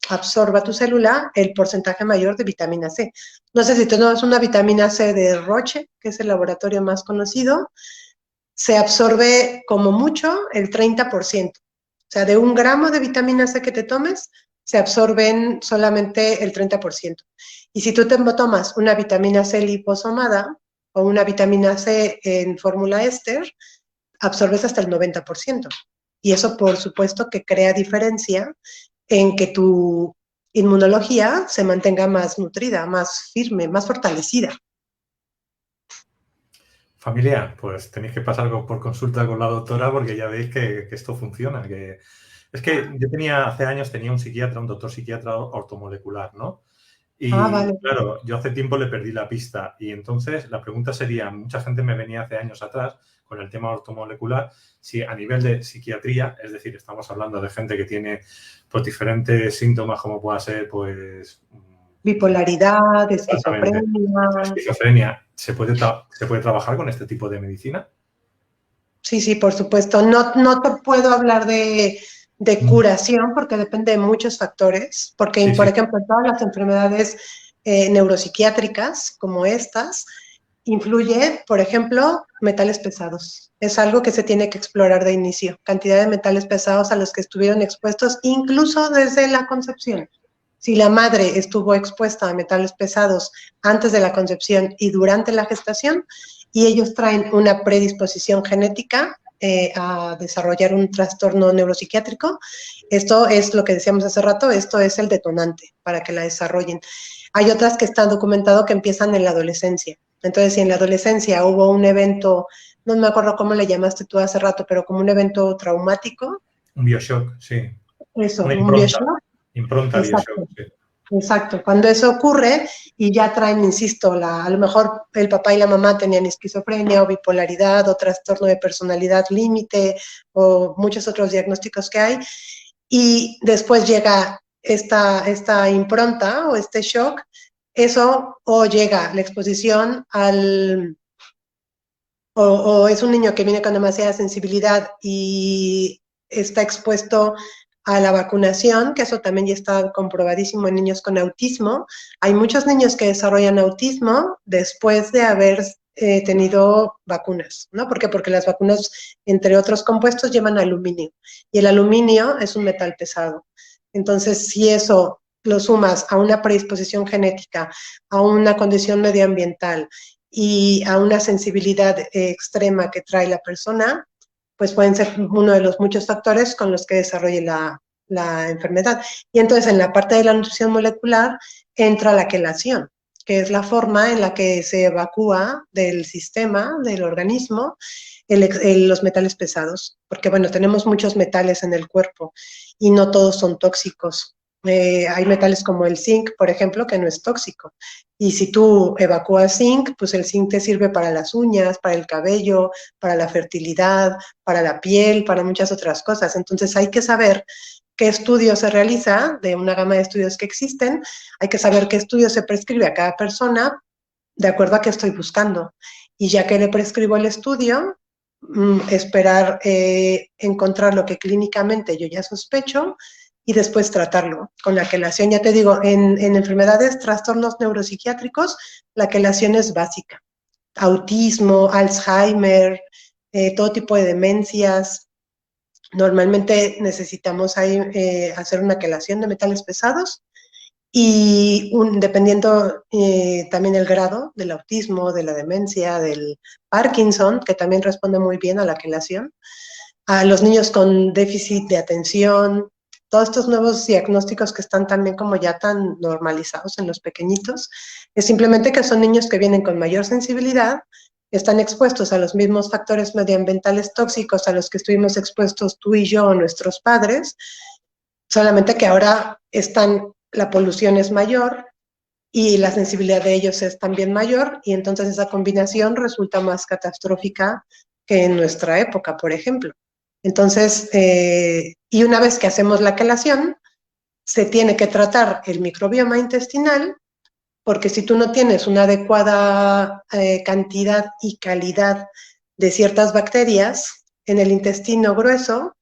absorba tu célula el porcentaje mayor de vitamina C. No sé si tenemos una vitamina C de Roche, que es el laboratorio más conocido, se absorbe como mucho el 30%. O sea, de 1 gramo de vitamina C que te tomes, se absorben solamente el 30%. Y si tú te tomas una vitamina C liposomada o una vitamina C en fórmula éster, absorbes hasta el 90%. Y eso, por supuesto, que crea diferencia en que tu inmunología se mantenga más nutrida, más firme, más fortalecida. Familia, pues tenéis que pasar por consulta con la doctora porque ya veis que esto funciona. Es que yo hace años tenía un doctor psiquiatra ortomolecular, ¿no? Y Vale. claro, yo hace tiempo le perdí la pista y entonces la pregunta sería, mucha gente me venía hace años atrás con el tema ortomolecular, si a nivel de psiquiatría, es decir, estamos hablando de gente que tiene pues diferentes síntomas como pueda ser pues Bipolaridad, esquizofrenia. Esquizofrenia, ¿se puede trabajar con este tipo de medicina? Sí, sí, por supuesto. No te puedo hablar de curación porque depende de muchos factores, porque, Sí, por sí. ejemplo, todas las enfermedades neuropsiquiátricas como estas, influye, por ejemplo, metales pesados. Es algo que se tiene que explorar de inicio, cantidad de metales pesados a los que estuvieron expuestos incluso desde la concepción. Si la madre estuvo expuesta a metales pesados antes de la concepción y durante la gestación, y ellos traen una predisposición genética a desarrollar un trastorno neuropsiquiátrico, esto es lo que decíamos hace rato, esto es el detonante para que la desarrollen. Hay otras que están documentado que empiezan en la adolescencia. Entonces, si en la adolescencia hubo un evento, no me acuerdo cómo le llamaste tú hace rato, pero como un evento traumático. Un Bioshock, sí. Eso, Una un Bioshock. impronta Exacto. Bioshock, sí. Exacto, cuando eso ocurre y ya traen, insisto, a lo mejor el papá y la mamá tenían esquizofrenia o bipolaridad o trastorno de personalidad límite o muchos otros diagnósticos que hay, y después llega esta impronta o este shock, eso o llega la exposición o es un niño que viene con demasiada sensibilidad y está expuesto a la vacunación, que eso también ya está comprobadísimo en niños con autismo. Hay muchos niños que desarrollan autismo después de haber tenido vacunas, ¿no? ¿Por qué? Porque las vacunas, entre otros compuestos, llevan aluminio, y el aluminio es un metal pesado. Entonces, si eso lo sumas a una predisposición genética, a una condición medioambiental y a una sensibilidad extrema que trae la persona, pues pueden ser uno de los muchos factores con los que desarrolle la enfermedad. Y entonces en la parte de la nutrición molecular entra la quelación, que es la forma en la que se evacúa del sistema, del organismo, los metales pesados, porque bueno, tenemos muchos metales en el cuerpo y no todos son tóxicos. Hay metales como el zinc, por ejemplo, que no es tóxico. Y si tú evacúas zinc, pues el zinc te sirve para las uñas, para el cabello, para la fertilidad, para la piel, para muchas otras cosas. Entonces hay que saber qué estudio se realiza de una gama de estudios que existen, hay que saber qué estudio se prescribe a cada persona de acuerdo a qué estoy buscando. Y ya que le prescribo el estudio, esperar encontrar lo que clínicamente yo ya sospecho y después tratarlo con la quelación. Ya te digo, en enfermedades, trastornos neuropsiquiátricos, la quelación es básica. Autismo, Alzheimer, todo tipo de demencias. Normalmente necesitamos ahí, hacer una quelación de metales pesados y dependiendo también el grado del autismo, de la demencia, del Parkinson, que también responde muy bien a la quelación, a los niños con déficit de atención, todos estos nuevos diagnósticos que están también como ya tan normalizados en los pequeñitos, es simplemente que son niños que vienen con mayor sensibilidad, están expuestos a los mismos factores medioambientales tóxicos a los que estuvimos expuestos tú y yo o nuestros padres, solamente que ahora la polución es mayor y la sensibilidad de ellos es también mayor, y entonces esa combinación resulta más catastrófica que en nuestra época, por ejemplo. Entonces, y una vez que hacemos la quelación, se tiene que tratar el microbioma intestinal, porque si tú no tienes una adecuada cantidad y calidad de ciertas bacterias en el intestino grueso,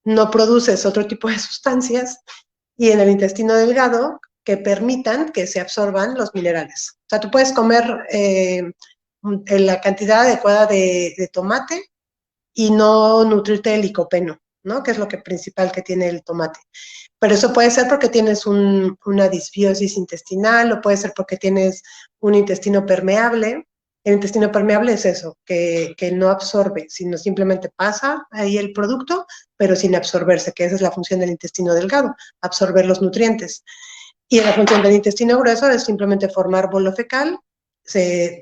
no produces otro tipo de sustancias, y en el intestino delgado que permitan que se absorban los minerales. O sea, tú puedes comer la cantidad adecuada de tomate y no nutrirte del licopeno, ¿no? Que es lo principal que tiene el tomate. Pero eso puede ser porque tienes una disbiosis intestinal, o puede ser porque tienes un intestino permeable. El intestino permeable es eso, que no absorbe, sino simplemente pasa ahí el producto, pero sin absorberse, que esa es la función del intestino delgado, absorber los nutrientes. Y la función del intestino grueso es simplemente formar bolo fecal,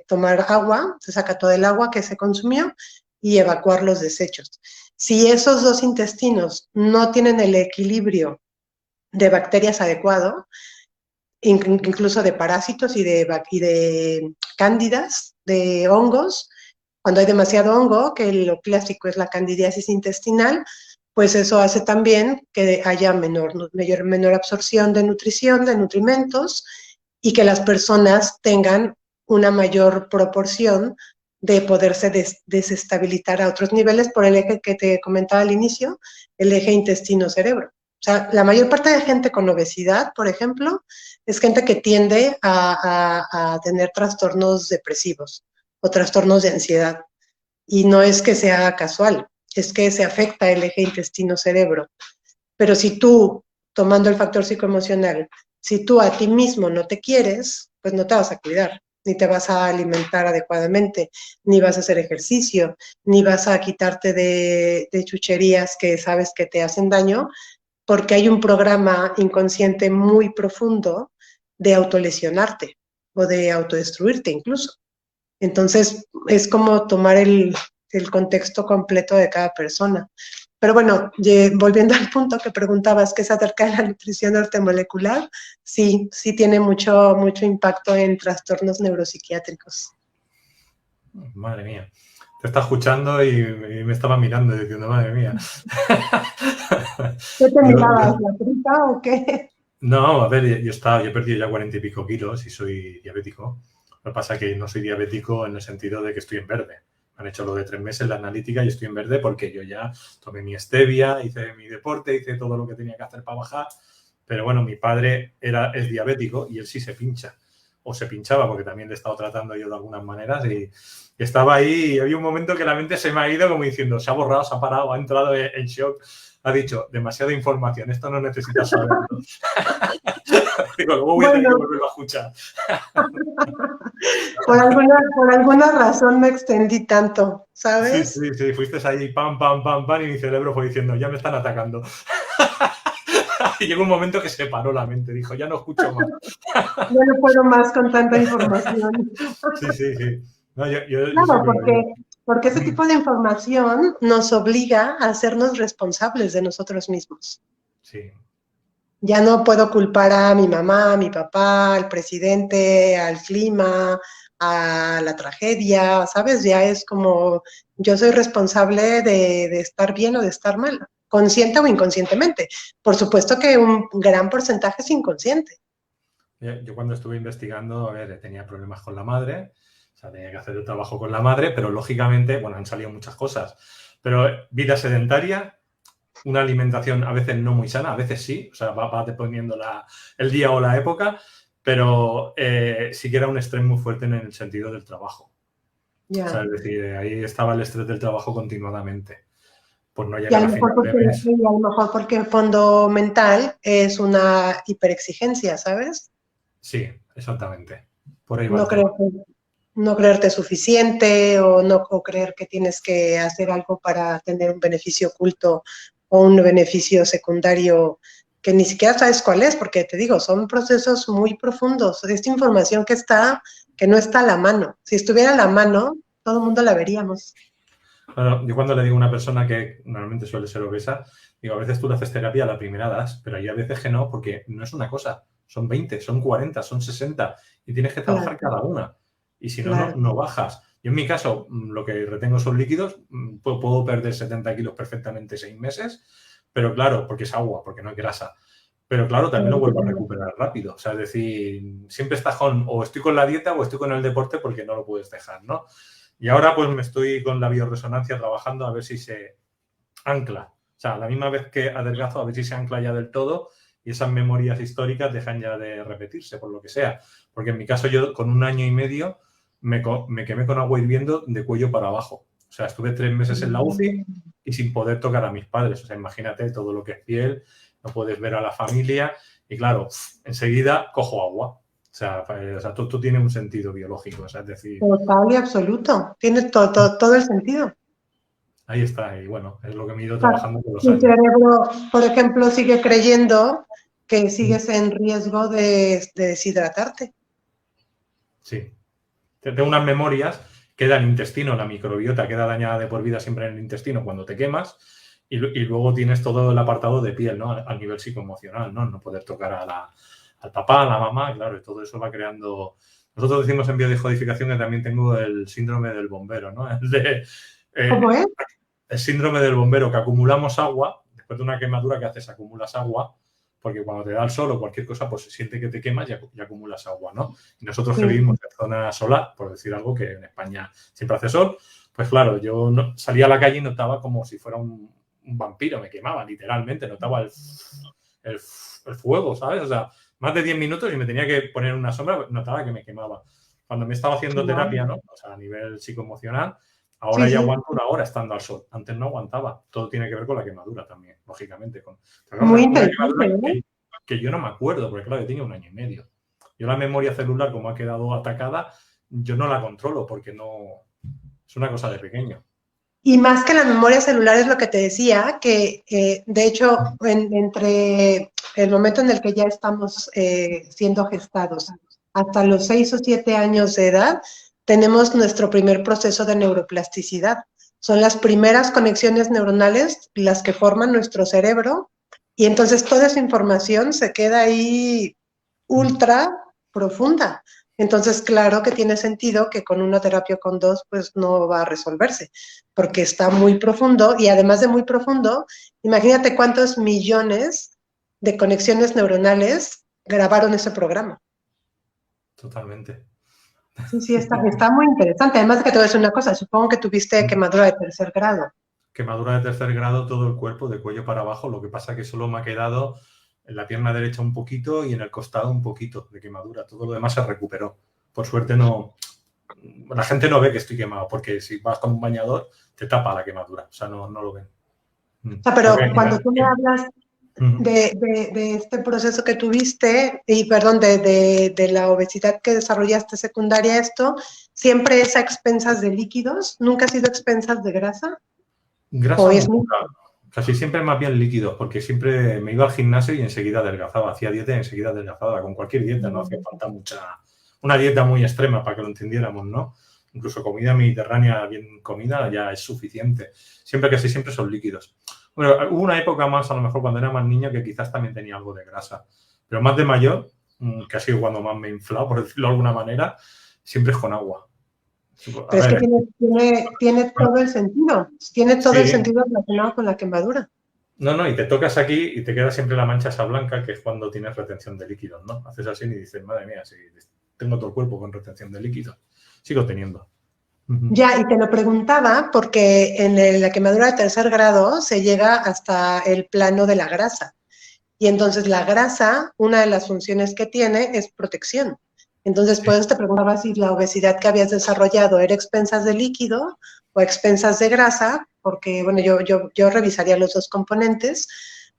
tomar agua, se saca todo el agua que se consumió y evacuar los desechos. Si esos dos intestinos no tienen el equilibrio de bacterias adecuado, incluso de parásitos y de cándidas, de hongos, cuando hay demasiado hongo, que lo clásico es la candidiasis intestinal, pues eso hace también que haya menor absorción de nutrición, de nutrimentos, y que las personas tengan una mayor proporción de poderse desestabilizar a otros niveles por el eje que te comentaba al inicio, el eje intestino-cerebro. O sea, la mayor parte de gente con obesidad, por ejemplo, es gente que tiende a tener trastornos depresivos o trastornos de ansiedad. Y no es que sea casual, es que se afecta el eje intestino-cerebro. Pero si tú, tomando el factor psicoemocional, si tú a ti mismo no te quieres, pues no te vas a cuidar, ni te vas a alimentar adecuadamente, ni vas a hacer ejercicio, ni vas a quitarte de chucherías que sabes que te hacen daño, porque hay un programa inconsciente muy profundo de autolesionarte o de autodestruirte incluso. Entonces, es como tomar el contexto completo de cada persona. Pero bueno, volviendo al punto que preguntabas, que es acerca de la nutrición ortomolecular, sí, sí tiene mucho impacto en trastornos neuropsiquiátricos. Madre mía. Te está escuchando y me estaba mirando diciendo, madre mía. ¿Qué te mirabas, la fruta o qué? No, a ver, yo he perdido ya 40 y pico kilos y soy diabético. Lo que pasa es que no soy diabético en el sentido de que estoy en verde. Me han hecho lo de 3 meses la analítica y estoy en verde porque yo ya tomé mi stevia, hice mi deporte, hice todo lo que tenía que hacer para bajar. Pero bueno, mi padre es diabético y él sí se pincha. O se pinchaba, porque también le he estado tratando yo de algunas maneras y estaba ahí y había un momento que la mente se me ha ido como diciendo, se ha borrado, se ha parado, ha entrado en shock. Ha dicho, demasiada información, esto no necesitas saberlo. Digo, luego voy a tener que volverlo a escuchar. Por alguna razón me extendí tanto, ¿sabes? Sí, fuiste allí, pam, y mi cerebro fue diciendo, ya me están atacando. Y llegó un momento que se paró la mente, dijo, ya no escucho más. Ya no puedo más con tanta información. Sí. No, claro, porque ese tipo de información nos obliga a hacernos responsables de nosotros mismos. Sí. Ya no puedo culpar a mi mamá, a mi papá, al presidente, al clima, a la tragedia, ¿sabes? Ya es como, yo soy responsable de estar bien o de estar mal, consciente o inconscientemente. Por supuesto que un gran porcentaje es inconsciente. Yo cuando estuve investigando, a ver, tenía problemas con la madre, o sea, tenía que hacer el trabajo con la madre, pero lógicamente, bueno, han salido muchas cosas, pero vida sedentaria, una alimentación a veces no muy sana, a veces sí, o sea, va dependiendo el día o la época, pero sí que era un estrés muy fuerte en el sentido del trabajo. Yeah. O sea, es decir, ahí estaba el estrés del trabajo continuadamente. pues no Y a llegan lo a mejor final de porque, mes. y a lo mejor porque el fondo mental es una hiperexigencia, ¿sabes? Sí, exactamente. Por ahí va No el tema. creo no creerte suficiente o no o creer que tienes que hacer algo para tener un beneficio oculto o un beneficio secundario que ni siquiera sabes cuál es, porque te digo, son procesos muy profundos. Esta información que no está a la mano. Si estuviera a la mano, todo el mundo la veríamos. Claro, yo cuando le digo a una persona que normalmente suele ser obesa, digo, a veces tú le haces terapia, la primera das, pero hay a veces que no, porque no es una cosa, son 20, son 40, son 60 y tienes que Claro, trabajar cada una. Y si no, claro. no bajas. Yo en mi caso, lo que retengo son líquidos, puedo perder 70 kilos perfectamente 6 meses, pero claro, porque es agua, porque no es grasa. Pero claro, también lo vuelvo a recuperar rápido. O sea, es decir, siempre estás con, o estoy con la dieta o estoy con el deporte porque no lo puedes dejar, ¿no? Y ahora pues me estoy con la bioresonancia trabajando a ver si se ancla. O sea, a la misma vez que adelgazo, a ver si se ancla ya del todo y esas memorias históricas dejan ya de repetirse, por lo que sea. Porque en mi caso yo con 1 año y medio me quemé con agua hirviendo de cuello para abajo. O sea, estuve 3 meses en la UCI y sin poder tocar a mis padres. O sea, imagínate todo lo que es piel, no puedes ver a la familia y claro, enseguida cojo agua. O sea, todo tiene un sentido biológico. O sea, es decir, Total y absoluto. Tiene todo el sentido. ahí está, y bueno, es lo que me he ido Sea, trabajando con los tu años. cerebro, por ejemplo, sigue creyendo que sigues en riesgo de deshidratarte. Sí. Tengo unas memorias, queda el intestino, la microbiota queda dañada de por vida siempre en el intestino cuando te quemas, y luego tienes todo el apartado de piel, ¿no? Al nivel psicoemocional, ¿no? No poder tocar al papá, a la mamá, claro, y todo eso va creando. Nosotros decimos en biodescodificación que también tengo el síndrome del bombero, ¿no? ¿Cómo es? El síndrome del bombero, que acumulamos agua, después de una quemadura que haces, acumulas agua, porque cuando te da el sol o cualquier cosa, pues se siente que te quemas y acumulas agua, ¿no? Y nosotros que Sí. vivimos en zona solar, por decir algo, que en España siempre hace sol, pues claro, yo salía a la calle y notaba como si fuera un vampiro, me quemaba, literalmente, notaba el fuego, ¿sabes? O sea, más de 10 minutos y me tenía que poner una sombra, notaba que me quemaba. Cuando me estaba haciendo terapia, ¿no? O sea, a nivel psicoemocional, ahora Sí, ya sí, aguanto una hora estando al sol. Antes no aguantaba. Todo tiene que ver con la quemadura también, lógicamente. muy Una interesante, quemadura ¿no? que yo no me acuerdo, porque claro, yo tenía 1 año y medio. Yo la memoria celular, como ha quedado atacada, yo no la controlo porque no. Es una cosa de pequeño. Y más que la memoria celular es lo que te decía, que de hecho entre el momento en el que ya estamos siendo gestados hasta los 6 o 7 años de edad, tenemos nuestro primer proceso de neuroplasticidad. Son las primeras conexiones neuronales las que forman nuestro cerebro y entonces toda esa información se queda ahí ultra profunda. Entonces, claro que tiene sentido que con una terapia con dos, pues no va a resolverse, porque está muy profundo y además de muy profundo, imagínate cuántos millones de conexiones neuronales grabaron ese programa. Totalmente. Sí, sí, está muy interesante. Además de que te voy a decir una cosa, supongo que tuviste quemadura de tercer grado. Quemadura de tercer grado, todo el cuerpo, de cuello para abajo. Lo que pasa que solo me ha quedado en la pierna derecha un poquito y en el costado un poquito de quemadura. Todo lo demás se recuperó. Por suerte no. La gente no ve que estoy quemado, porque si vas con un bañador, te tapa la quemadura. O sea, no lo ven. O sea, pero cuando tú me hablas Uh-huh. de este proceso que tuviste, y perdón, de la obesidad que desarrollaste secundaria, esto, ¿siempre es a expensas de líquidos? ¿Nunca ha sido a expensas de grasa? ¿O Grasa es nunca. Casi siempre más bien líquidos, porque siempre me iba al gimnasio y enseguida adelgazaba. Hacía dieta y enseguida adelgazaba. Con cualquier dieta no hacía falta una dieta muy extrema para que lo entendiéramos, ¿no? Incluso comida mediterránea bien comida ya es suficiente. Siempre que sí, siempre son líquidos. Bueno, hubo una época más, a lo mejor cuando era más niño, que quizás también tenía algo de grasa. Pero más de mayor, que ha sido cuando más me he inflado, por decirlo de alguna manera, siempre es con agua. A Pero es que ver, tiene todo el sentido. Tiene todo el sí, sentido relacionado con la quemadura. no, y te tocas aquí y te queda siempre la mancha esa blanca, que es cuando tienes retención de líquidos, ¿no? Haces así y dices, madre mía, si tengo todo el cuerpo con retención de líquidos. Sigo teniendo. Ya, y te lo preguntaba porque la quemadura de tercer grado se llega hasta el plano de la grasa. Y entonces la grasa, una de las funciones que tiene es protección. Entonces, Sí. por eso te preguntaba si la obesidad que habías desarrollado era a expensas de líquido o a expensas de grasa, porque bueno, yo revisaría los dos componentes,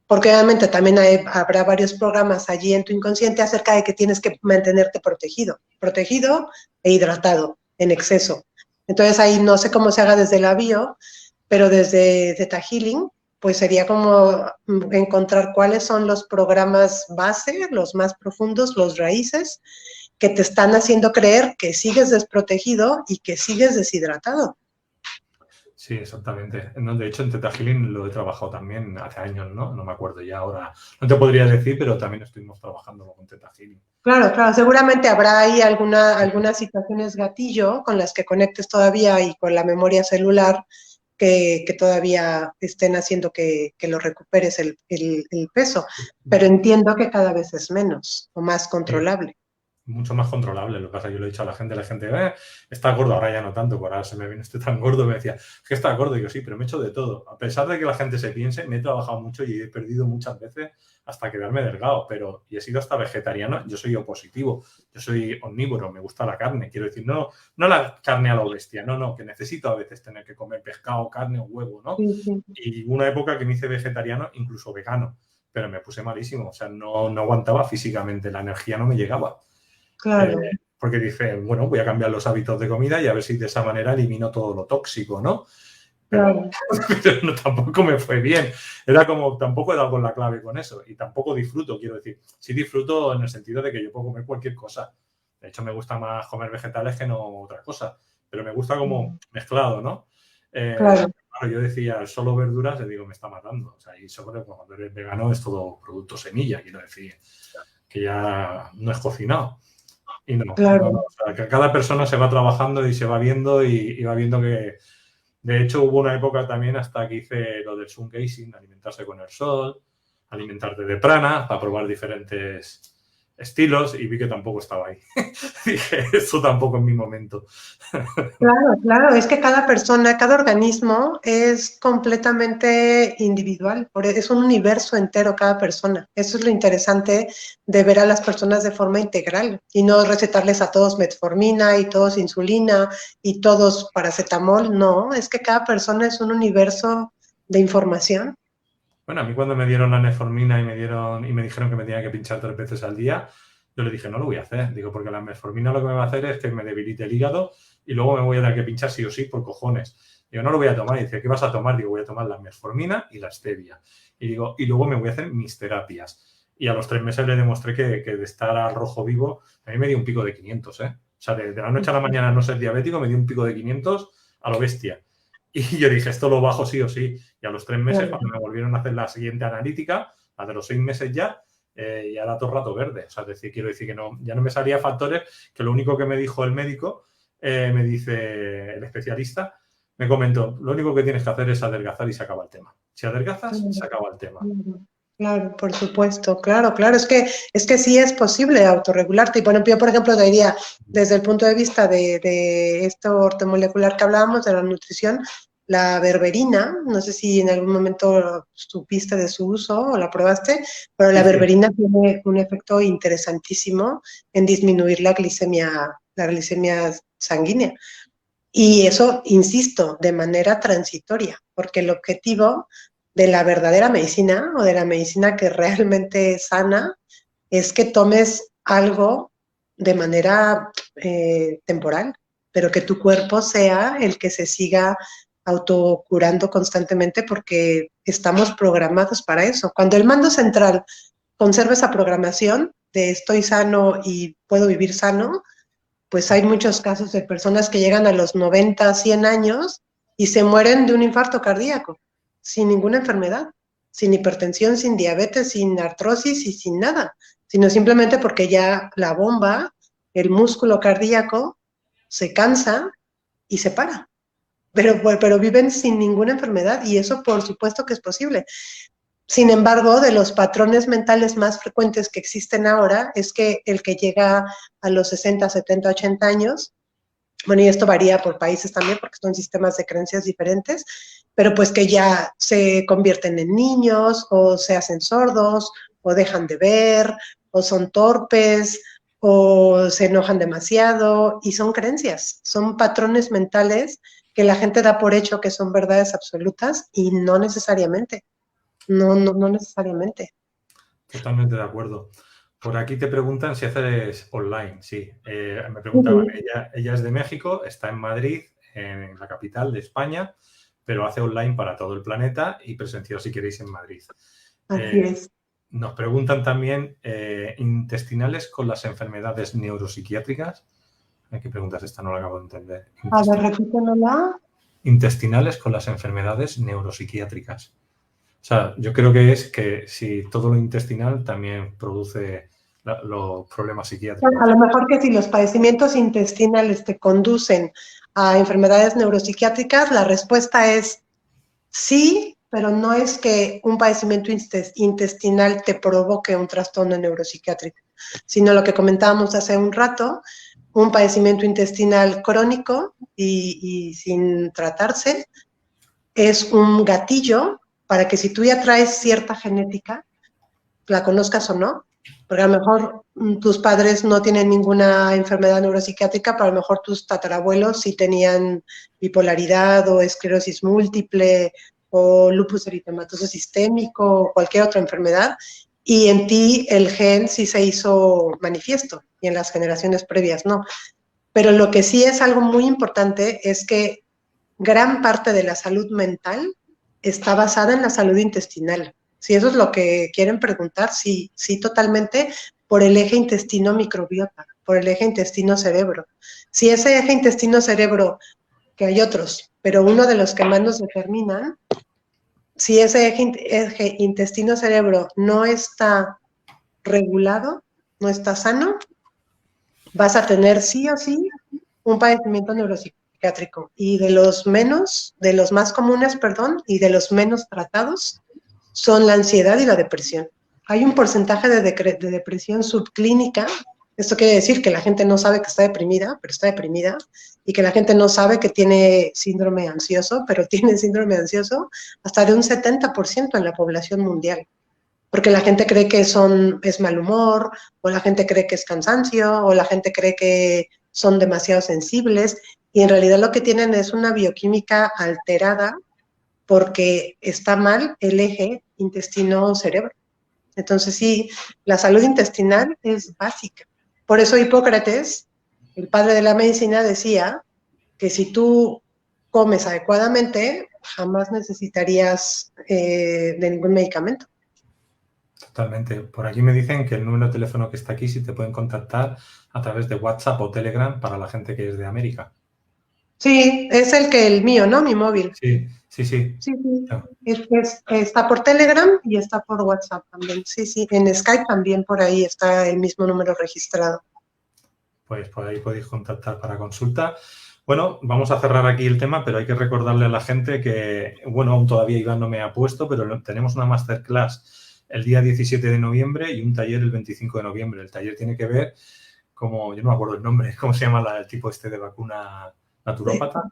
porque obviamente también habrá varios programas allí en tu inconsciente acerca de que tienes que mantenerte protegido e hidratado en exceso. Entonces ahí no sé cómo se haga desde la bio, pero desde Theta Healing, pues sería como encontrar cuáles son los programas base, los más profundos, los raíces, que te están haciendo creer que sigues desprotegido y que sigues deshidratado. Sí, exactamente. No, de hecho, en Theta Healing lo he trabajado también hace años, ¿no? No me acuerdo ya ahora. No te podría decir, pero también estuvimos trabajando con Theta Healing. Claro, claro. Seguramente habrá ahí algunas situaciones gatillo con las que conectes todavía y con la memoria celular que todavía estén haciendo que lo recuperes el peso. Pero entiendo que cada vez es menos o más controlable. Mucho más controlable. Lo que pasa es que yo lo he dicho a la gente está gordo, ahora ya no tanto, ahora se me viene usted tan gordo, me decía, que está gordo, y yo sí, pero me he hecho de todo. A pesar de que la gente se piense, me he trabajado mucho y he perdido muchas veces hasta quedarme delgado, y he sido hasta vegetariano, yo soy opositivo, yo soy omnívoro, me gusta la carne, quiero decir, no la carne a la bestia, no, que necesito a veces tener que comer pescado, carne o huevo, ¿no? Sí, sí. Y una época que me hice vegetariano, incluso vegano, pero me puse malísimo, o sea, no aguantaba físicamente, la energía no me llegaba. Claro. Porque dice, bueno, voy a cambiar los hábitos de comida y a ver si de esa manera elimino todo lo tóxico, ¿no? Pero, pero no, tampoco me fue bien. Era como, tampoco he dado con la clave con eso. Y tampoco disfruto, quiero decir. Sí disfruto en el sentido de que yo puedo comer cualquier cosa. De hecho, me gusta más comer vegetales que no otra cosa. Pero me gusta como mezclado, ¿no? Claro. Yo decía, solo verduras, le digo, me está matando. O sea, y sobre cuando eres vegano es todo producto semilla, quiero decir, que ya no es cocinado. Y no, o sea, que cada persona se va trabajando y se va viendo y va viendo que, de hecho, hubo una época también hasta que hice lo del sun gazing, alimentarse con el sol, alimentarte de prana, para probar diferentes estilos, y vi que tampoco estaba ahí. Dije, eso tampoco es mi momento. Claro, es que cada persona, cada organismo es completamente individual, es un universo entero cada persona. Eso es lo interesante de ver a las personas de forma integral y no recetarles a todos metformina y todos insulina y todos paracetamol, no, es que cada persona es un universo de información. Bueno, a mí cuando me dieron la metformina y me dijeron que me tenía que pinchar 3 veces al día, yo le dije, no lo voy a hacer. Digo, porque la metformina lo que me va a hacer es que me debilite el hígado y luego me voy a tener que pinchar sí o sí por cojones. Digo, no lo voy a tomar. Y dice, ¿qué vas a tomar? Digo, voy a tomar la metformina y la stevia. Y digo, y luego me voy a hacer mis terapias. Y a los 3 meses le demostré que de estar a rojo vivo, a mí me dio un pico de 500, ¿eh? O sea, de la noche a la mañana no ser diabético, me dio un pico de 500 a lo bestia. Y yo dije, esto lo bajo sí o sí. Y a los 3 meses, cuando me volvieron a hacer la siguiente analítica, la de los 6 meses ya era todo rato verde. O sea, quiero decir que ya no me salía factores, que lo único que me dijo el médico, me dice el especialista, me comentó, lo único que tienes que hacer es adelgazar y se acaba el tema. Si adelgazas, se acaba el tema. Claro, por supuesto, claro, es que sí es posible autorregularte. Y bueno, yo, por ejemplo, diría, desde el punto de vista de esto ortomolecular que hablábamos, de la nutrición, la berberina, no sé si en algún momento supiste de su uso o la probaste, pero la berberina tiene un efecto interesantísimo en disminuir la glicemia sanguínea. Y eso, insisto, de manera transitoria, porque el objetivo de la verdadera medicina o de la medicina que realmente sana es que tomes algo de manera temporal, pero que tu cuerpo sea el que se siga autocurando constantemente porque estamos programados para eso. Cuando el mando central conserva esa programación de estoy sano y puedo vivir sano, pues hay muchos casos de personas que llegan a los 90, 100 años y se mueren de un infarto cardíaco, sin ninguna enfermedad, sin hipertensión, sin diabetes, sin artrosis y sin nada, sino simplemente porque ya la bomba, el músculo cardíaco, se cansa y se para. Pero viven sin ninguna enfermedad y eso por supuesto que es posible. Sin embargo, de los patrones mentales más frecuentes que existen ahora es que el que llega a los 60, 70, 80 años, bueno, y esto varía por países también porque son sistemas de creencias diferentes, pero pues que ya se convierten en niños o se hacen sordos o dejan de ver o son torpes o se enojan demasiado, y son creencias, son patrones mentales que la gente da por hecho que son verdades absolutas y no necesariamente, no necesariamente. Totalmente de acuerdo. Por aquí te preguntan si haces online. Sí, me preguntaban, ella es de México, está en Madrid, en la capital de España, pero hace online para todo el planeta y presencial si queréis en Madrid. Así es. Nos preguntan también intestinales con las enfermedades neuropsiquiátricas. ¿Qué preguntas esta? No la acabo de entender. A ver, repítemela. Intestinales con las enfermedades neuropsiquiátricas. O sea, yo creo que es que si todo lo intestinal también produce los problemas psiquiátricos. A lo mejor que si los padecimientos intestinales te conducen a enfermedades neuropsiquiátricas, la respuesta es sí, pero no es que un padecimiento intestinal te provoque un trastorno neuropsiquiátrico, sino lo que comentábamos hace un rato, un padecimiento intestinal crónico y sin tratarse es un gatillo para que si tú ya traes cierta genética, la conozcas o no, porque a lo mejor tus padres no tienen ninguna enfermedad neuropsiquiátrica, pero a lo mejor tus tatarabuelos sí tenían bipolaridad o esclerosis múltiple o lupus eritematoso sistémico o cualquier otra enfermedad, y en ti el gen sí se hizo manifiesto y en las generaciones previas no. Pero lo que sí es algo muy importante es que gran parte de la salud mental está basada en la salud intestinal. Si eso es lo que quieren preguntar, sí, sí, totalmente, por el eje intestino-microbiota, por el eje intestino-cerebro. Si ese eje intestino-cerebro, que hay otros, pero uno de los que más nos determinan, si ese eje intestino-cerebro no está regulado, no está sano, vas a tener sí o sí un padecimiento neuropsiquiátrico. Y de los más comunes, y de los menos tratados, son la ansiedad y la depresión. Hay un porcentaje de depresión subclínica. Esto quiere decir que la gente no sabe que está deprimida, pero está deprimida, y que la gente no sabe que tiene síndrome ansioso, pero tiene síndrome ansioso hasta de un 70% en la población mundial. Porque la gente cree que es mal humor, o la gente cree que es cansancio, o la gente cree que son demasiado sensibles, y en realidad lo que tienen es una bioquímica alterada porque está mal el eje intestino-cerebro. Entonces sí, la salud intestinal es básica. Por eso Hipócrates, el padre de la medicina, decía que si tú comes adecuadamente, jamás necesitarías de ningún medicamento. Totalmente. Por aquí me dicen que el número de teléfono que está aquí sí te pueden contactar a través de WhatsApp o Telegram para la gente que es de América. Sí, es el mío, ¿no? Mi móvil. Sí. Sí. Está por Telegram y está por WhatsApp también. Sí. En Skype también por ahí está el mismo número registrado. Pues por ahí podéis contactar para consulta. Bueno, vamos a cerrar aquí el tema, pero hay que recordarle a la gente que, bueno, aún todavía Iván no me ha puesto, pero tenemos una masterclass el día 17 de noviembre y un taller el 25 de noviembre. El taller tiene que ver como, yo no me acuerdo el nombre, ¿cómo se llama el tipo este de vacuna naturópata?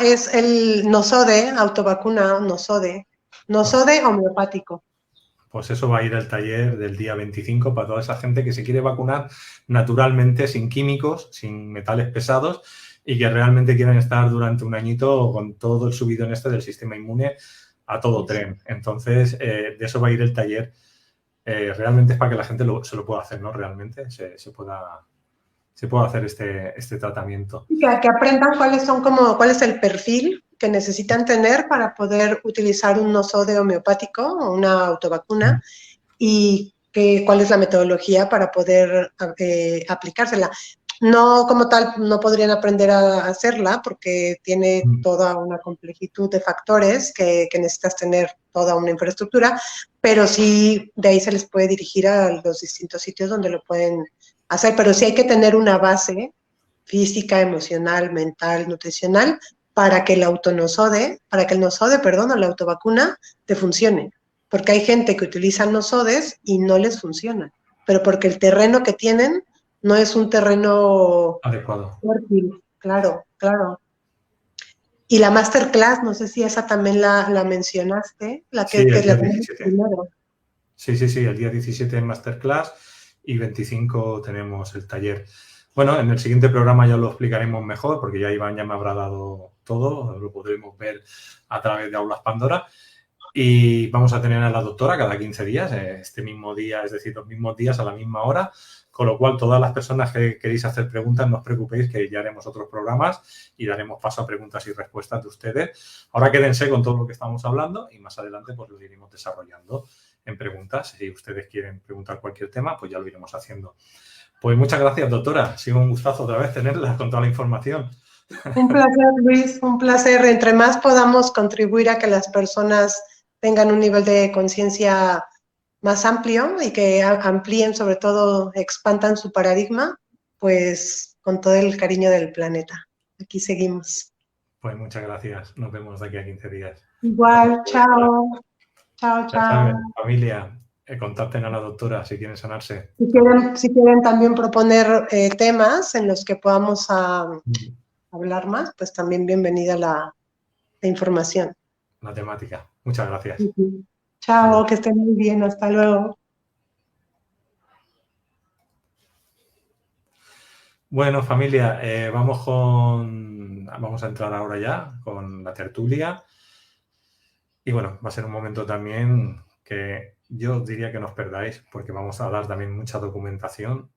Es el Nosode, autovacuna, Nosode homeopático. Pues eso va a ir al taller del día 25 para toda esa gente que se quiere vacunar naturalmente, sin químicos, sin metales pesados y que realmente quieren estar durante un añito con todo el subidón del sistema inmune a todo tren. Entonces, de eso va a ir el taller. Realmente es para que la gente se lo pueda hacer, ¿no? Realmente se pueda hacer este tratamiento. Que aprendan cuál es el perfil que necesitan tener para poder utilizar un nosode homeopático o una autovacuna y cuál es la metodología para poder aplicársela. No como tal, no podrían aprender a hacerla porque tiene toda una complejitud de factores que necesitas tener toda una infraestructura, pero sí de ahí se les puede dirigir a los distintos sitios donde lo pueden hacer, pero sí hay que tener una base física, emocional, mental, nutricional, para que el nosode, o la autovacuna te funcione. Porque hay gente que utiliza nosodes y no les funciona, pero porque el terreno que tienen no es un terreno adecuado. Fértil. Claro. Y la masterclass, no sé si esa también la mencionaste, la que Sí, es el día la 17. primero. Sí, el día 17 en masterclass. y 25 tenemos el taller. Bueno, en el siguiente programa ya lo explicaremos mejor, porque ya Iván ya me habrá dado todo, lo podremos ver a través de Aulas Pandora. Y vamos a tener a la doctora cada 15 días, este mismo día, es decir, los mismos días a la misma hora, con lo cual todas las personas que queréis hacer preguntas, no os preocupéis que ya haremos otros programas y daremos paso a preguntas y respuestas de ustedes. Ahora quédense con todo lo que estamos hablando y más adelante pues lo iremos desarrollando en preguntas. Si ustedes quieren preguntar cualquier tema, pues ya lo iremos haciendo. Pues muchas gracias, doctora. Ha sido un gustazo otra vez tenerla con toda la información. Un placer, Luis, un placer. Entre más podamos contribuir a que las personas tengan un nivel de conciencia más amplio y que amplíen, sobre todo, expandan su paradigma, pues con todo el cariño del planeta. Aquí seguimos. Pues muchas gracias. Nos vemos de aquí a 15 días. Igual, chao. Chao, Ya chao. saben, familia, contacten a la doctora si quieren sanarse. Si quieren también proponer temas en los que podamos hablar más, pues también bienvenida la información. La temática. Muchas gracias. Chao, que estén muy bien. Hasta luego. Bueno, familia, vamos a entrar ahora ya con la tertulia. Y bueno, va a ser un momento también que yo diría que no os perdáis, porque vamos a dar también mucha documentación